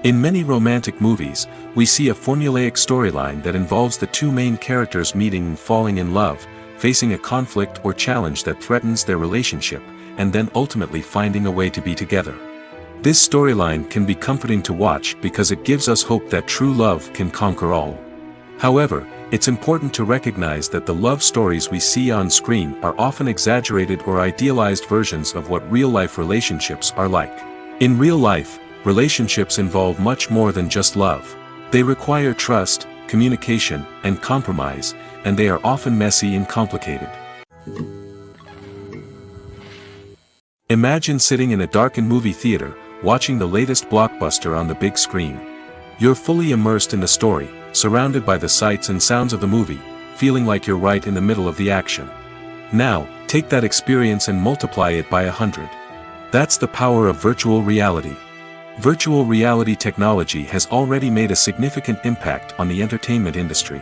In many romantic movies, we see a formulaic storyline that involves the two main characters meeting and falling in love, facing a conflict or challenge that threatens their relationship, and then ultimately finding a way to be together. This storyline can be comforting to watch because it gives us hope that true love can conquer all. However, it's important to recognize that the love stories we see on screen are often exaggerated or idealized versions of what real-life relationships are like. In real life, relationships involve much more than just love. They require trust, communication, and compromise, and they are often messy and complicated. Imagine sitting in a darkened movie theater, watching the latest blockbuster on the big screen. You're fully immersed in the story, surrounded by the sights and sounds of the movie, feeling like you're right in the middle of the action. Now, Take that experience and multiply it by 100. That's the power of virtual reality. Virtual reality technology has already made a significant impact on the entertainment industry.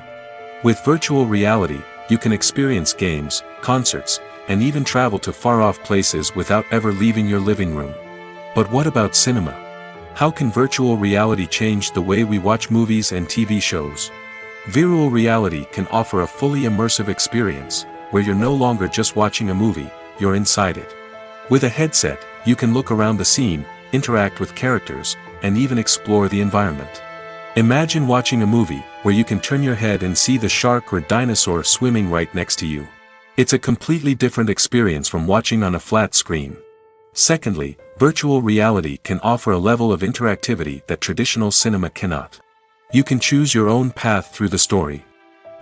With virtual reality, you can experience games, concerts, and even travel to far-off places without ever leaving your living room. But what about cinema? How can virtual reality change the way we watch movies and TV shows? Virtual reality can offer a fully immersive experience, where you're no longer just watching a movie, you're inside it. With a headset, you can look around the scene, interact with characters, and even explore the environment. Imagine watching a movie where you can turn your head and see the shark or dinosaur swimming right next to you. It's a completely different experience from watching on a flat screen. Secondly, virtual reality can offer a level of interactivity that traditional cinema cannot. You can choose your own path through the story.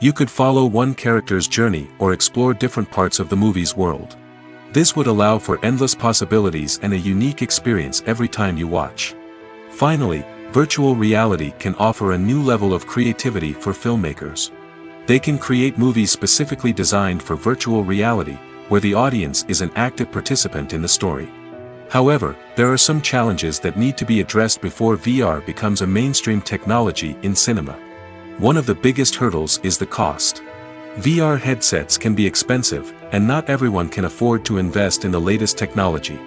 You could follow one character's journey or explore different parts of the movie's world. This would allow for endless possibilities and a unique experience every time you watch. Finally, virtual reality can offer a new level of creativity for filmmakers. They can create movies specifically designed for virtual reality, where the audience is an active participant in the story. However, there are some challenges that need to be addressed before VR becomes a mainstream technology in cinema. One of the biggest hurdles is the cost. VR headsets can be expensive, and not everyone can afford to invest in the latest technology.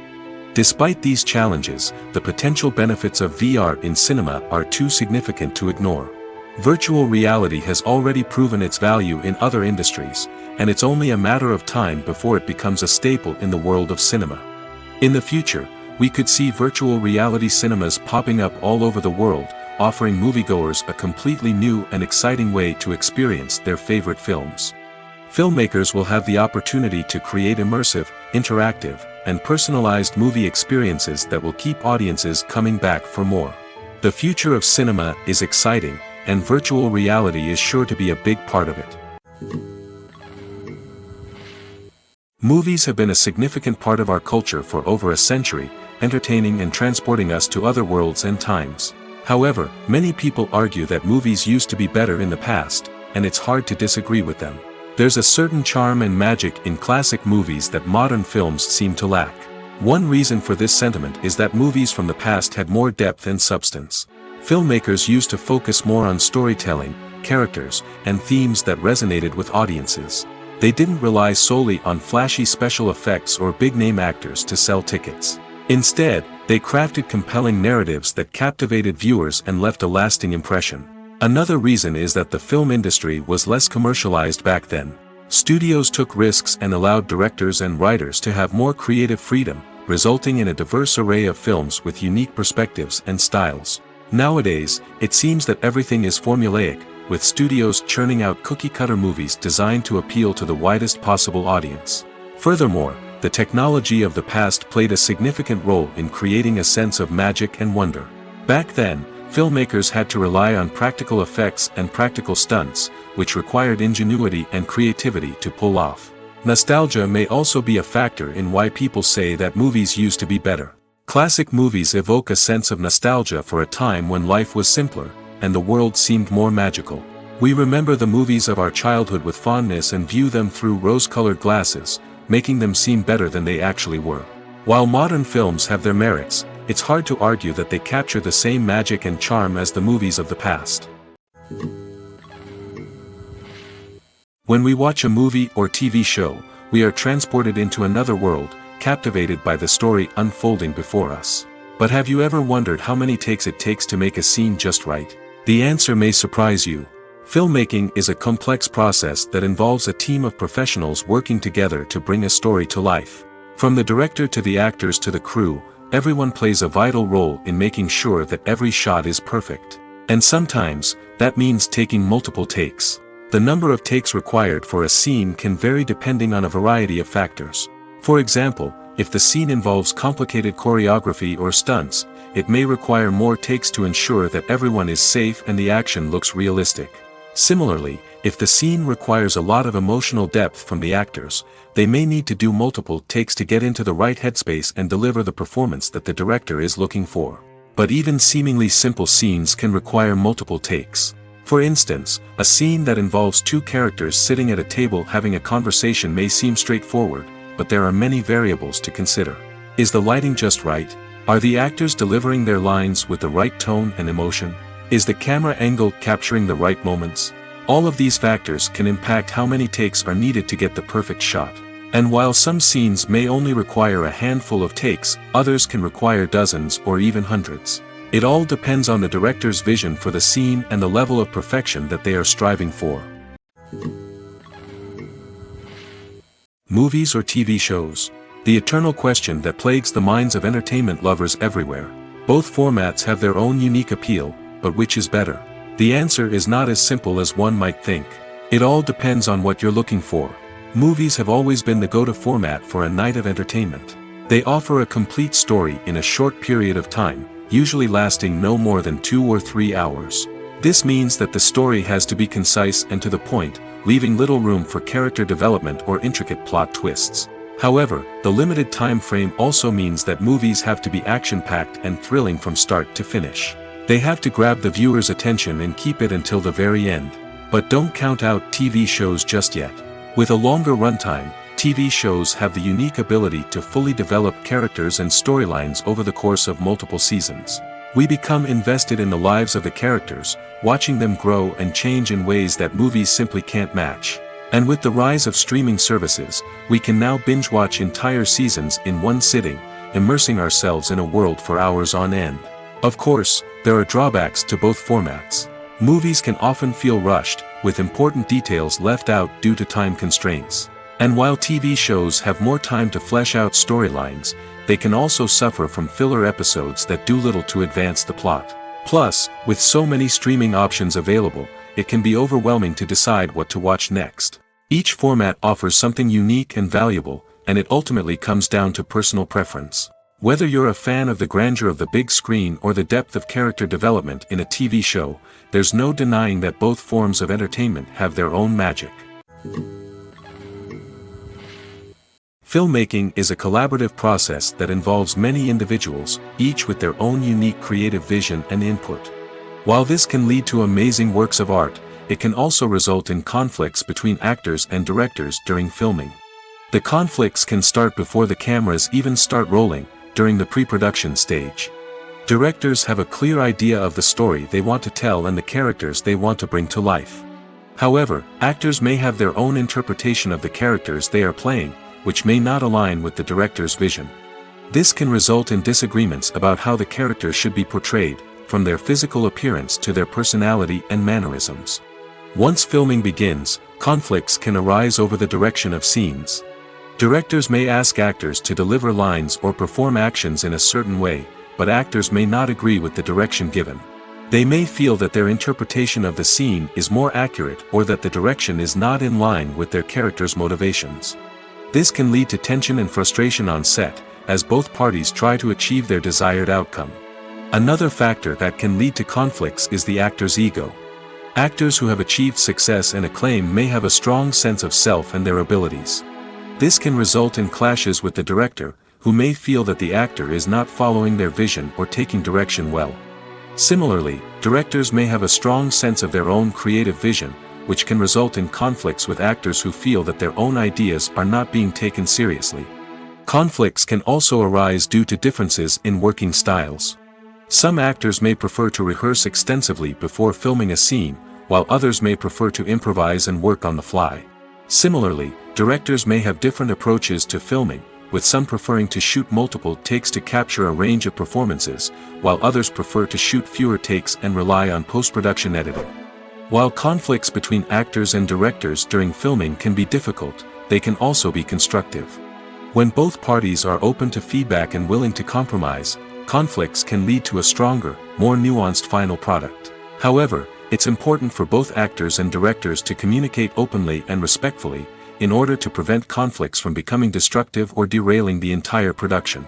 Despite these challenges, the potential benefits of VR in cinema are too significant to ignore. Virtual reality has already proven its value in other industries, and it's only a matter of time before it becomes a staple in the world of cinema. In the future, we could see virtual reality cinemas popping up all over the world, offering moviegoers a completely new and exciting way to experience their favorite films. Filmmakers will have the opportunity to create immersive, interactive, and personalized movie experiences that will keep audiences coming back for more. The future of cinema is exciting, and virtual reality is sure to be a big part of it. Movies have been a significant part of our culture for over a century, entertaining and transporting us to other worlds and times. However, many people argue that movies used to be better in the past, and it's hard to disagree with them. There's a certain charm and magic in classic movies that modern films seem to lack. One reason for this sentiment is that movies from the past had more depth and substance. Filmmakers used to focus more on storytelling, characters, and themes that resonated with audiences. They didn't rely solely on flashy special effects or big-name actors to sell tickets. Instead, they crafted compelling narratives that captivated viewers and left a lasting impression. Another reason is that the film industry was less commercialized back then. Studios took risks and allowed directors and writers to have more creative freedom, resulting in a diverse array of films with unique perspectives and styles. Nowadays, it seems that everything is formulaic, with studios churning out cookie-cutter movies designed to appeal to the widest possible audience. Furthermore, the technology of the past played a significant role in creating a sense of magic and wonder. Back then, filmmakers had to rely on practical effects and practical stunts, which required ingenuity and creativity to pull off. Nostalgia may also be a factor in why people say that movies used to be better. Classic movies evoke a sense of nostalgia for a time when life was simpler, and the world seemed more magical. We remember the movies of our childhood with fondness and view them through rose-colored glasses, making them seem better than they actually were. While modern films have their merits, it's hard to argue that they capture the same magic and charm as the movies of the past. When we watch a movie or TV show, we are transported into another world, captivated by the story unfolding before us. But have you ever wondered how many takes it takes to make a scene just right? The answer may surprise you. Filmmaking is a complex process that involves a team of professionals working together to bring a story to life. From the director to the actors to the crew, everyone plays a vital role in making sure that every shot is perfect. And sometimes, that means taking multiple takes. The number of takes required for a scene can vary depending on a variety of factors. For example, if the scene involves complicated choreography or stunts, it may require more takes to ensure that everyone is safe and the action looks realistic. Similarly, if the scene requires a lot of emotional depth from the actors, they may need to do multiple takes to get into the right headspace and deliver the performance that the director is looking for. But even seemingly simple scenes can require multiple takes. For instance, a scene that involves two characters sitting at a table having a conversation may seem straightforward, but there are many variables to consider. Is the lighting just right? Are the actors delivering their lines with the right tone and emotion? Is the camera angle capturing the right moments? All of these factors can impact how many takes are needed to get the perfect shot. And while some scenes may only require a handful of takes, others can require dozens or even hundreds. It all depends on the director's vision for the scene and the level of perfection that they are striving for. Movies or TV shows? The eternal question that plagues the minds of entertainment lovers everywhere. Both formats have their own unique appeal, but which is better? The answer is not as simple as one might think. It all depends on what you're looking for. Movies have always been the go-to format for a night of entertainment. They offer a complete story in a short period of time, usually lasting no more than 2 or 3 hours. This means that the story has to be concise and to the point, leaving little room for character development or intricate plot twists. However, the limited time frame also means that movies have to be action-packed and thrilling from start to finish. They have to grab the viewer's attention and keep it until the very end. But don't count out TV shows just yet. With a longer runtime, TV shows have the unique ability to fully develop characters and storylines over the course of multiple seasons. We become invested in the lives of the characters, watching them grow and change in ways that movies simply can't match. And with the rise of streaming services, we can now binge-watch entire seasons in one sitting, immersing ourselves in a world for hours on end. Of course, there are drawbacks to both formats. Movies can often feel rushed, with important details left out due to time constraints. And while TV shows have more time to flesh out storylines, they can also suffer from filler episodes that do little to advance the plot. Plus, with so many streaming options available, it can be overwhelming to decide what to watch next. Each format offers something unique and valuable, and it ultimately comes down to personal preference. Whether you're a fan of the grandeur of the big screen or the depth of character development in a TV show, there's no denying that both forms of entertainment have their own magic. Filmmaking is a collaborative process that involves many individuals, each with their own unique creative vision and input. While this can lead to amazing works of art, it can also result in conflicts between actors and directors during filming. The conflicts can start before the cameras even start rolling, during the pre-production stage. Directors have a clear idea of the story they want to tell and the characters they want to bring to life. However, actors may have their own interpretation of the characters they are playing, which may not align with the director's vision. This can result in disagreements about how the characters should be portrayed, from their physical appearance to their personality and mannerisms. Once filming begins, conflicts can arise over the direction of scenes. Directors may ask actors to deliver lines or perform actions in a certain way, but actors may not agree with the direction given. They may feel that their interpretation of the scene is more accurate or that the direction is not in line with their character's motivations. This can lead to tension and frustration on set, as both parties try to achieve their desired outcome. Another factor that can lead to conflicts is the actor's ego. Actors who have achieved success and acclaim may have a strong sense of self and their abilities. This can result in clashes with the director, who may feel that the actor is not following their vision or taking direction well. Similarly, directors may have a strong sense of their own creative vision, which can result in conflicts with actors who feel that their own ideas are not being taken seriously. Conflicts can also arise due to differences in working styles. Some actors may prefer to rehearse extensively before filming a scene, while others may prefer to improvise and work on the fly. Similarly, directors may have different approaches to filming, with some preferring to shoot multiple takes to capture a range of performances, while others prefer to shoot fewer takes and rely on post-production editing. While conflicts between actors and directors during filming can be difficult, they can also be constructive. When both parties are open to feedback and willing to compromise, conflicts can lead to a stronger, more nuanced final product. However, it's important for both actors and directors to communicate openly and respectfully, in order to prevent conflicts from becoming destructive or derailing the entire production.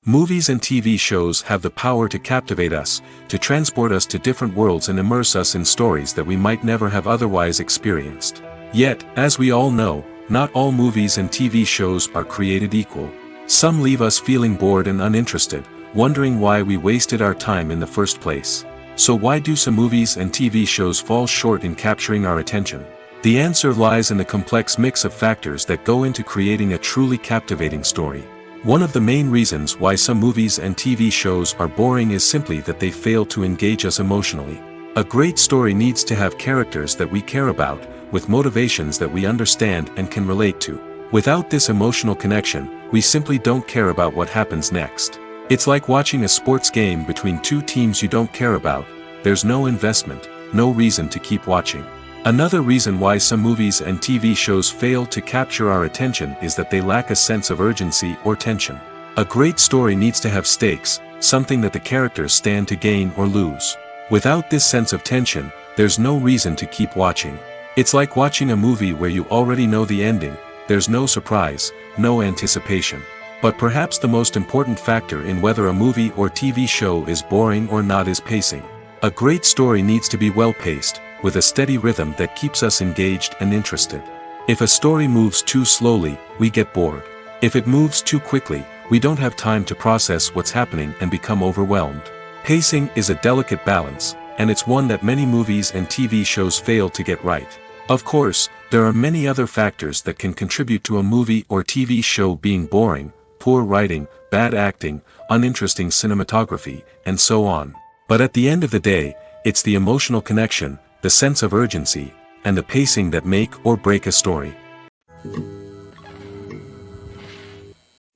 Movies and TV shows have the power to captivate us, to transport us to different worlds and immerse us in stories that we might never have otherwise experienced. Yet, as we all know, not all movies and TV shows are created equal. Some leave us feeling bored and uninterested, wondering why we wasted our time in the first place. So why do some movies and TV shows fall short in capturing our attention? The answer lies in the complex mix of factors that go into creating a truly captivating story. One of the main reasons why some movies and TV shows are boring is simply that they fail to engage us emotionally. A great story needs to have characters that we care about, with motivations that we understand and can relate to. Without this emotional connection, we simply don't care about what happens next. It's like watching a sports game between two teams you don't care about. There's no investment, no reason to keep watching. Another reason why some movies and TV shows fail to capture our attention is that they lack a sense of urgency or tension. A great story needs to have stakes, something that the characters stand to gain or lose. Without this sense of tension, there's no reason to keep watching. It's like watching a movie where you already know the ending. There's no surprise, no anticipation. But perhaps the most important factor in whether a movie or TV show is boring or not is pacing. A great story needs to be well-paced, with a steady rhythm that keeps us engaged and interested. If a story moves too slowly, we get bored. If it moves too quickly, we don't have time to process what's happening and become overwhelmed. Pacing is a delicate balance, and it's one that many movies and TV shows fail to get right. Of course, there are many other factors that can contribute to a movie or TV show being boring: poor writing, bad acting, uninteresting cinematography, and so on. But at the end of the day, it's the emotional connection, the sense of urgency, and the pacing that make or break a story.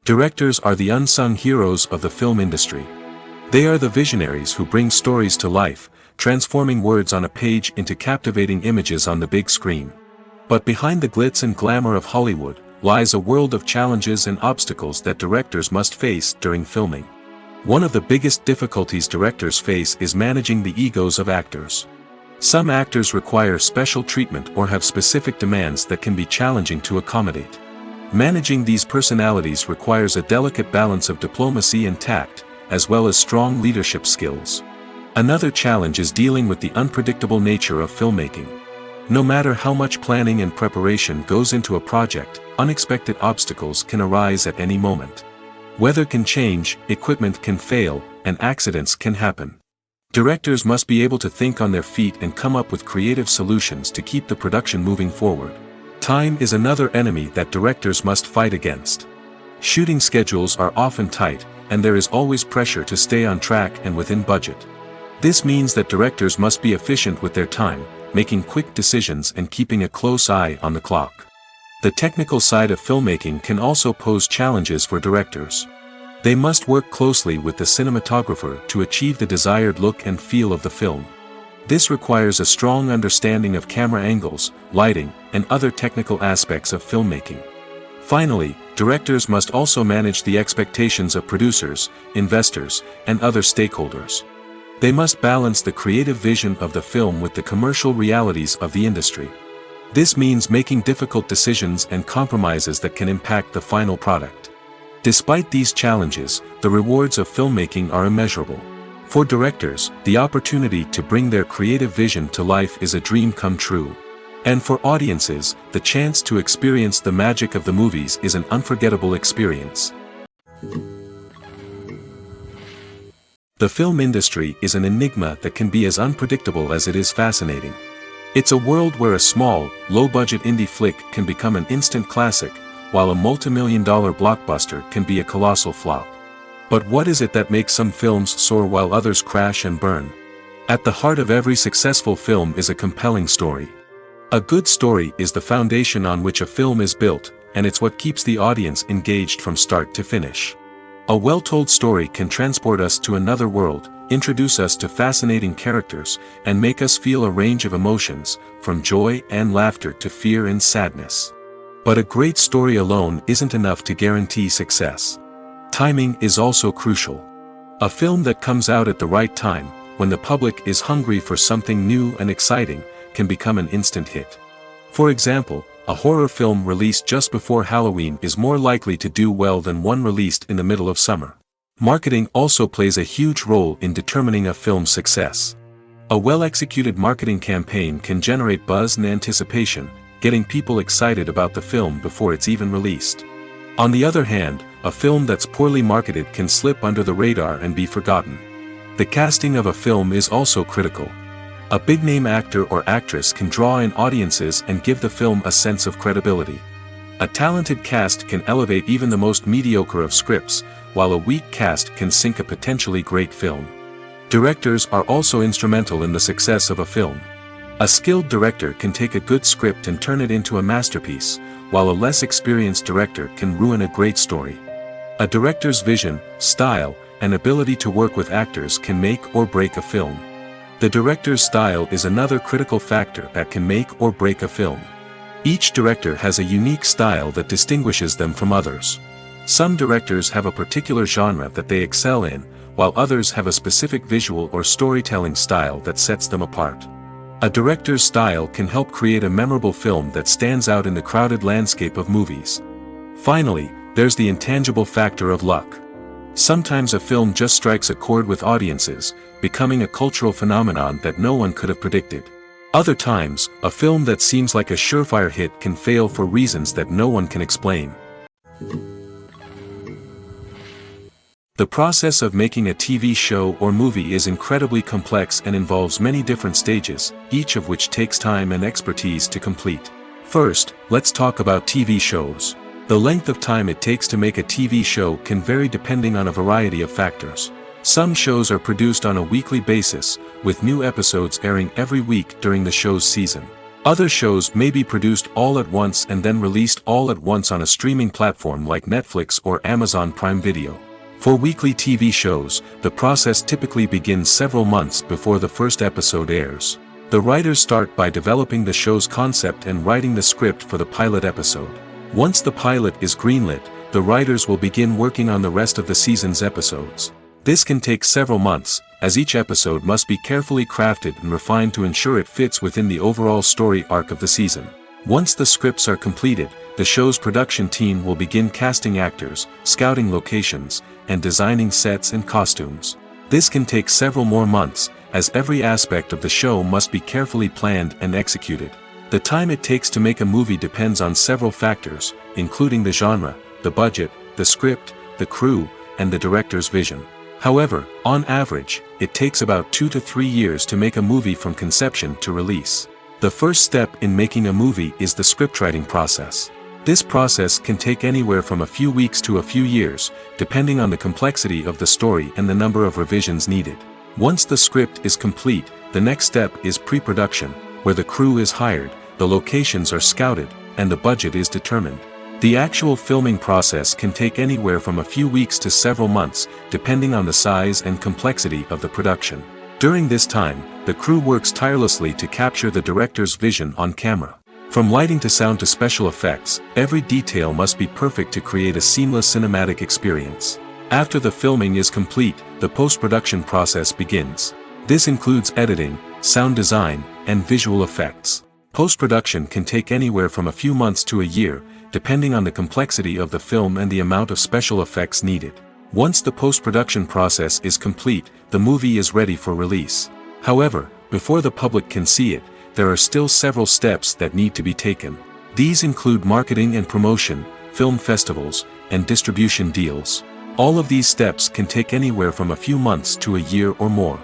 Directors are the unsung heroes of the film industry. They are the visionaries who bring stories to life, transforming words on a page into captivating images on the big screen. But behind the glitz and glamour of Hollywood lies a world of challenges and obstacles that directors must face during filming. One of the biggest difficulties directors face is managing the egos of actors. Some actors require special treatment or have specific demands that can be challenging to accommodate. Managing these personalities requires a delicate balance of diplomacy and tact, as well as strong leadership skills. Another challenge is dealing with the unpredictable nature of filmmaking. No matter how much planning and preparation goes into a project, unexpected obstacles can arise at any moment. Weather can change, equipment can fail, and accidents can happen. Directors must be able to think on their feet and come up with creative solutions to keep the production moving forward. Time is another enemy that directors must fight against. Shooting schedules are often tight, and there is always pressure to stay on track and within budget. This means that directors must be efficient with their time, making quick decisions and keeping a close eye on the clock. The technical side of filmmaking can also pose challenges for directors. They must work closely with the cinematographer to achieve the desired look and feel of the film. This requires a strong understanding of camera angles, lighting, and other technical aspects of filmmaking. Finally, directors must also manage the expectations of producers, investors, and other stakeholders. They must balance the creative vision of the film with the commercial realities of the industry. This means making difficult decisions and compromises that can impact the final product. Despite these challenges, the rewards of filmmaking are immeasurable. For directors, the opportunity to bring their creative vision to life is a dream come true. And for audiences, the chance to experience the magic of the movies is an unforgettable experience. The film industry is an enigma that can be as unpredictable as it is fascinating. It's a world where a small, low-budget indie flick can become an instant classic, while a multi-million-dollar blockbuster can be a colossal flop. But what is it that makes some films soar while others crash and burn? At the heart of every successful film is a compelling story. A good story is the foundation on which a film is built, and it's what keeps the audience engaged from start to finish. A well-told story can transport us to another world, introduce us to fascinating characters, and make us feel a range of emotions, from joy and laughter to fear and sadness. But a great story alone isn't enough to guarantee success. Timing is also crucial. A film that comes out at the right time, when the public is hungry for something new and exciting, can become an instant hit. For example, a horror film released just before Halloween is more likely to do well than one released in the middle of summer. Marketing also plays a huge role in determining a film's success. A well-executed marketing campaign can generate buzz and anticipation, getting people excited about the film before it's even released. On the other hand, a film that's poorly marketed can slip under the radar and be forgotten. The casting of a film is also critical. A big-name actor or actress can draw in audiences and give the film a sense of credibility. A talented cast can elevate even the most mediocre of scripts, while a weak cast can sink a potentially great film. Directors are also instrumental in the success of a film. A skilled director can take a good script and turn it into a masterpiece, while a less experienced director can ruin a great story. A director's vision, style, and ability to work with actors can make or break a film. The director's style is another critical factor that can make or break a film. Each director has a unique style that distinguishes them from others. Some directors have a particular genre that they excel in, while others have a specific visual or storytelling style that sets them apart. A director's style can help create a memorable film that stands out in the crowded landscape of movies. Finally, there's the intangible factor of luck. Sometimes a film just strikes a chord with audiences, becoming a cultural phenomenon that no one could have predicted. Other times, a film that seems like a surefire hit can fail for reasons that no one can explain. The process of making a TV show or movie is incredibly complex and involves many different stages, each of which takes time and expertise to complete. First, let's talk about TV shows. The length of time it takes to make a TV show can vary depending on a variety of factors. Some shows are produced on a weekly basis, with new episodes airing every week during the show's season. Other shows may be produced all at once and then released all at once on a streaming platform like Netflix or Amazon Prime Video. For weekly TV shows, the process typically begins several months before the first episode airs. The writers start by developing the show's concept and writing the script for the pilot episode. Once the pilot is greenlit, the writers will begin working on the rest of the season's episodes. This can take several months, as each episode must be carefully crafted and refined to ensure it fits within the overall story arc of the season. Once the scripts are completed, the show's production team will begin casting actors, scouting locations, and designing sets and costumes. This can take several more months, as every aspect of the show must be carefully planned and executed. The time it takes to make a movie depends on several factors, including the genre, the budget, the script, the crew, and the director's vision. However, on average, it takes about 2 to 3 years to make a movie from conception to release. The first step in making a movie is the scriptwriting process. This process can take anywhere from a few weeks to a few years, depending on the complexity of the story and the number of revisions needed. Once the script is complete, the next step is pre-production, where the crew is hired, the locations are scouted, and the budget is determined. The actual filming process can take anywhere from a few weeks to several months, depending on the size and complexity of the production. During this time, the crew works tirelessly to capture the director's vision on camera. From lighting to sound to special effects, every detail must be perfect to create a seamless cinematic experience. After the filming is complete, the post-production process begins. This includes editing, sound design, and visual effects. Post-production can take anywhere from a few months to a year, depending on the complexity of the film and the amount of special effects needed. Once the post-production process is complete, the movie is ready for release. However, before the public can see it, there are still several steps that need to be taken. These include marketing and promotion, film festivals, and distribution deals. All of these steps can take anywhere from a few months to a year or more.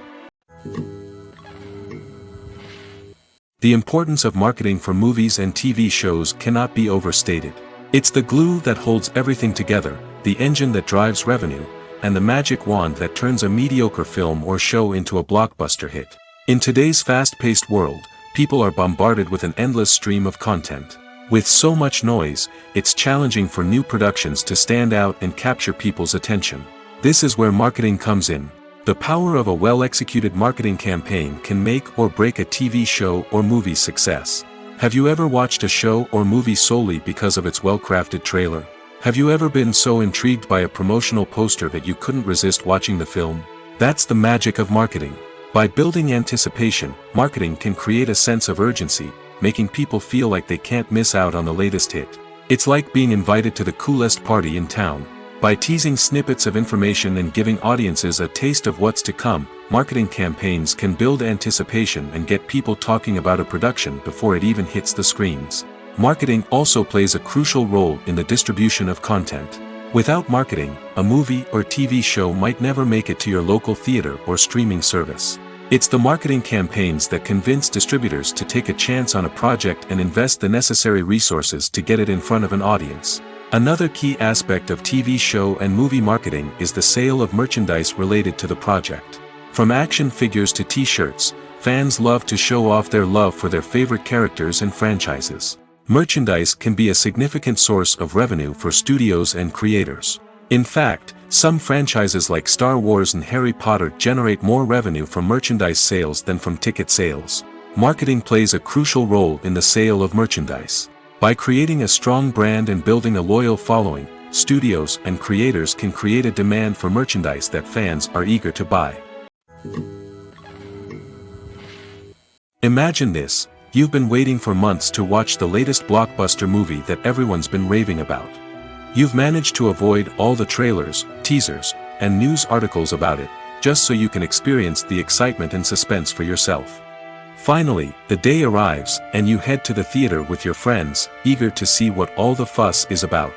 The importance of marketing for movies and TV shows cannot be overstated. It's the glue that holds everything together, the engine that drives revenue, and the magic wand that turns a mediocre film or show into a blockbuster hit. In today's fast-paced world, people are bombarded with an endless stream of content. With so much noise, it's challenging for new productions to stand out and capture people's attention. This is where marketing comes in. The power of a well-executed marketing campaign can make or break a TV show or movie's success. Have you ever watched a show or movie solely because of its well-crafted trailer? Have you ever been so intrigued by a promotional poster that you couldn't resist watching the film? That's the magic of marketing. By building anticipation, marketing can create a sense of urgency, making people feel like they can't miss out on the latest hit. It's like being invited to the coolest party in town. By teasing snippets of information and giving audiences a taste of what's to come, marketing campaigns can build anticipation and get people talking about a production before it even hits the screens. Marketing also plays a crucial role in the distribution of content. Without marketing, a movie or TV show might never make it to your local theater or streaming service. It's the marketing campaigns that convince distributors to take a chance on a project and invest the necessary resources to get it in front of an audience. Another key aspect of TV show and movie marketing is the sale of merchandise related to the project. From action figures to t-shirts, fans love to show off their love for their favorite characters and franchises. Merchandise can be a significant source of revenue for studios and creators. In fact, some franchises like Star Wars and Harry Potter generate more revenue from merchandise sales than from ticket sales. Marketing plays a crucial role in the sale of merchandise. By creating a strong brand and building a loyal following, studios and creators can create a demand for merchandise that fans are eager to buy. Imagine this: you've been waiting for months to watch the latest blockbuster movie that everyone's been raving about. You've managed to avoid all the trailers, teasers, and news articles about it, just so you can experience the excitement and suspense for yourself. Finally, the day arrives, and you head to the theater with your friends, eager to see what all the fuss is about.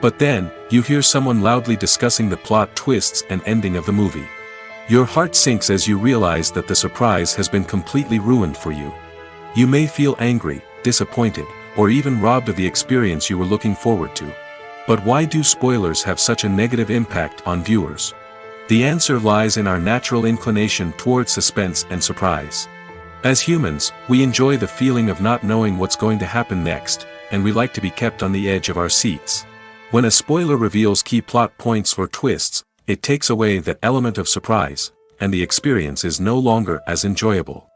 But then, you hear someone loudly discussing the plot twists and ending of the movie. Your heart sinks as you realize that the surprise has been completely ruined for you. You may feel angry, disappointed, or even robbed of the experience you were looking forward to. But why do spoilers have such a negative impact on viewers? The answer lies in our natural inclination toward suspense and surprise. As humans, we enjoy the feeling of not knowing what's going to happen next, and we like to be kept on the edge of our seats. When a spoiler reveals key plot points or twists, it takes away that element of surprise, and the experience is no longer as enjoyable.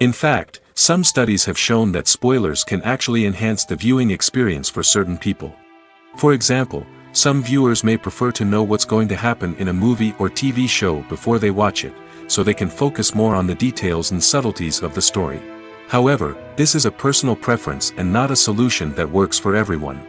In fact, some studies have shown that spoilers can actually enhance the viewing experience for certain people. For example, some viewers may prefer to know what's going to happen in a movie or TV show before they watch it, so they can focus more on the details and subtleties of the story. However, this is a personal preference and not a solution that works for everyone.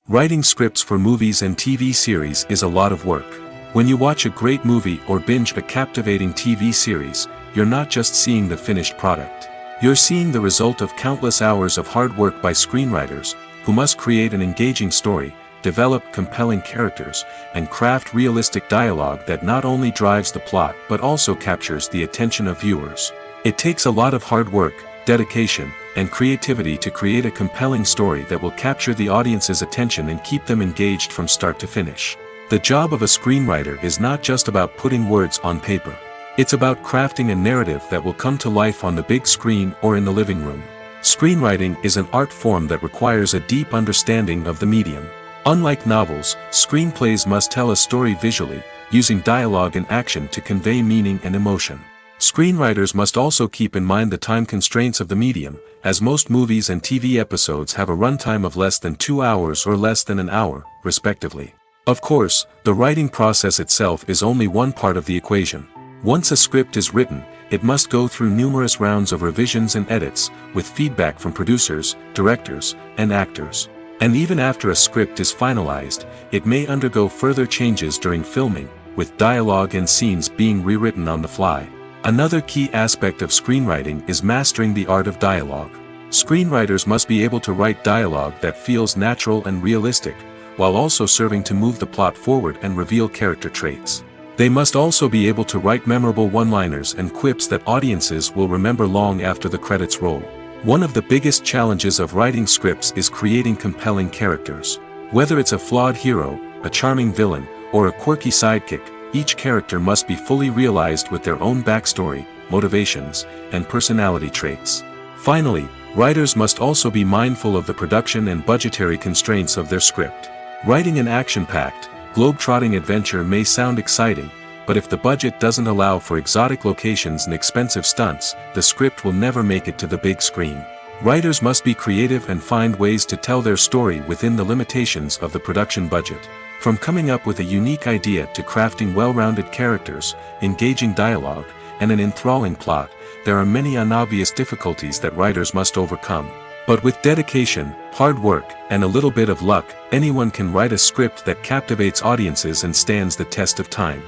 Writing scripts for movies and TV series is a lot of work. When you watch a great movie or binge a captivating TV series, you're not just seeing the finished product. You're seeing the result of countless hours of hard work by screenwriters, who must create an engaging story, develop compelling characters, and craft realistic dialogue that not only drives the plot but also captures the attention of viewers. It takes a lot of hard work, dedication, and creativity to create a compelling story that will capture the audience's attention and keep them engaged from start to finish. The job of a screenwriter is not just about putting words on paper. It's about crafting a narrative that will come to life on the big screen or in the living room. Screenwriting is an art form that requires a deep understanding of the medium. Unlike novels, screenplays must tell a story visually, using dialogue and action to convey meaning and emotion. Screenwriters must also keep in mind the time constraints of the medium, as most movies and TV episodes have a runtime of less than 2 hours or less than an hour, respectively. Of course, the writing process itself is only one part of the equation. Once a script is written, it must go through numerous rounds of revisions and edits, with feedback from producers, directors, and actors. And even after a script is finalized, it may undergo further changes during filming, with dialogue and scenes being rewritten on the fly. Another key aspect of screenwriting is mastering the art of dialogue. Screenwriters must be able to write dialogue that feels natural and realistic, while also serving to move the plot forward and reveal character traits. They must also be able to write memorable one-liners and quips that audiences will remember long after the credits roll. One of the biggest challenges of writing scripts is creating compelling characters. Whether it's a flawed hero, a charming villain, or a quirky sidekick, each character must be fully realized with their own backstory, motivations, and personality traits. Finally, writers must also be mindful of the production and budgetary constraints of their script. Writing an action-packed, globe-trotting adventure may sound exciting, but if the budget doesn't allow for exotic locations and expensive stunts, the script will never make it to the big screen. Writers must be creative and find ways to tell their story within the limitations of the production budget. From coming up with a unique idea to crafting well-rounded characters, engaging dialogue, and an enthralling plot, there are many unobvious difficulties that writers must overcome. But with dedication, hard work, and a little bit of luck, anyone can write a script that captivates audiences and stands the test of time.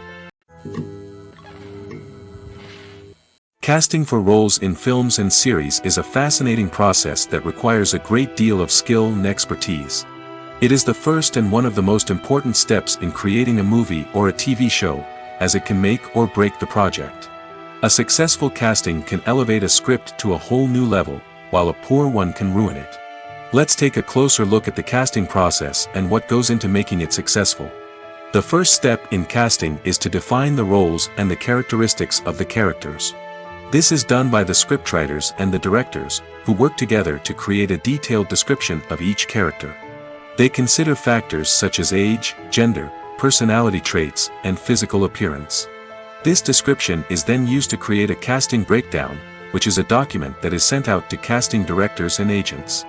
Casting for roles in films and series is a fascinating process that requires a great deal of skill and expertise. It is the first and one of the most important steps in creating a movie or a TV show, as it can make or break the project. A successful casting can elevate a script to a whole new level, while a poor one can ruin it. Let's take a closer look at the casting process and what goes into making it successful. The first step in casting is to define the roles and the characteristics of the characters. This is done by the scriptwriters and the directors, who work together to create a detailed description of each character. They consider factors such as age, gender, personality traits, and physical appearance. This description is then used to create a casting breakdown, which is a document that is sent out to casting directors and agents.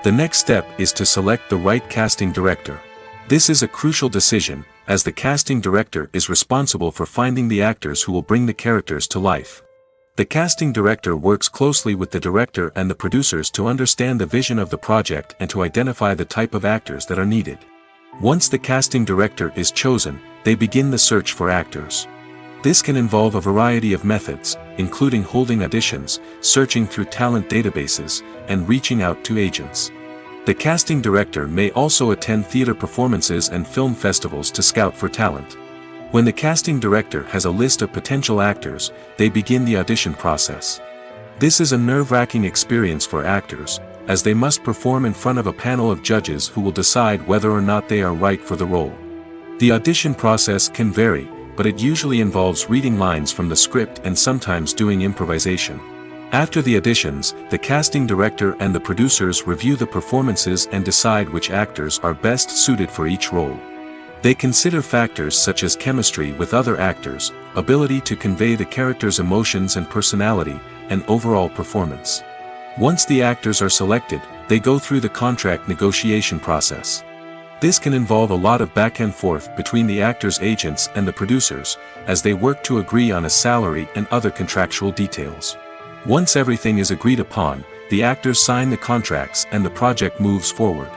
The next step is to select the right casting director. This is a crucial decision, as the casting director is responsible for finding the actors who will bring the characters to life. The casting director works closely with the director and the producers to understand the vision of the project and to identify the type of actors that are needed. Once the casting director is chosen, they begin the search for actors. This can involve a variety of methods, including holding auditions, searching through talent databases, and reaching out to agents. The casting director may also attend theater performances and film festivals to scout for talent. When the casting director has a list of potential actors, they begin the audition process. This is a nerve-wracking experience for actors, as they must perform in front of a panel of judges who will decide whether or not they are right for the role. The audition process can vary, but it usually involves reading lines from the script and sometimes doing improvisation. After the auditions, the casting director and the producers review the performances and decide which actors are best suited for each role. They consider factors such as chemistry with other actors, ability to convey the character's emotions and personality, and overall performance. Once the actors are selected, they go through the contract negotiation process. This can involve a lot of back and forth between the actors' agents and the producers, as they work to agree on a salary and other contractual details. Once everything is agreed upon, the actors sign the contracts and the project moves forward.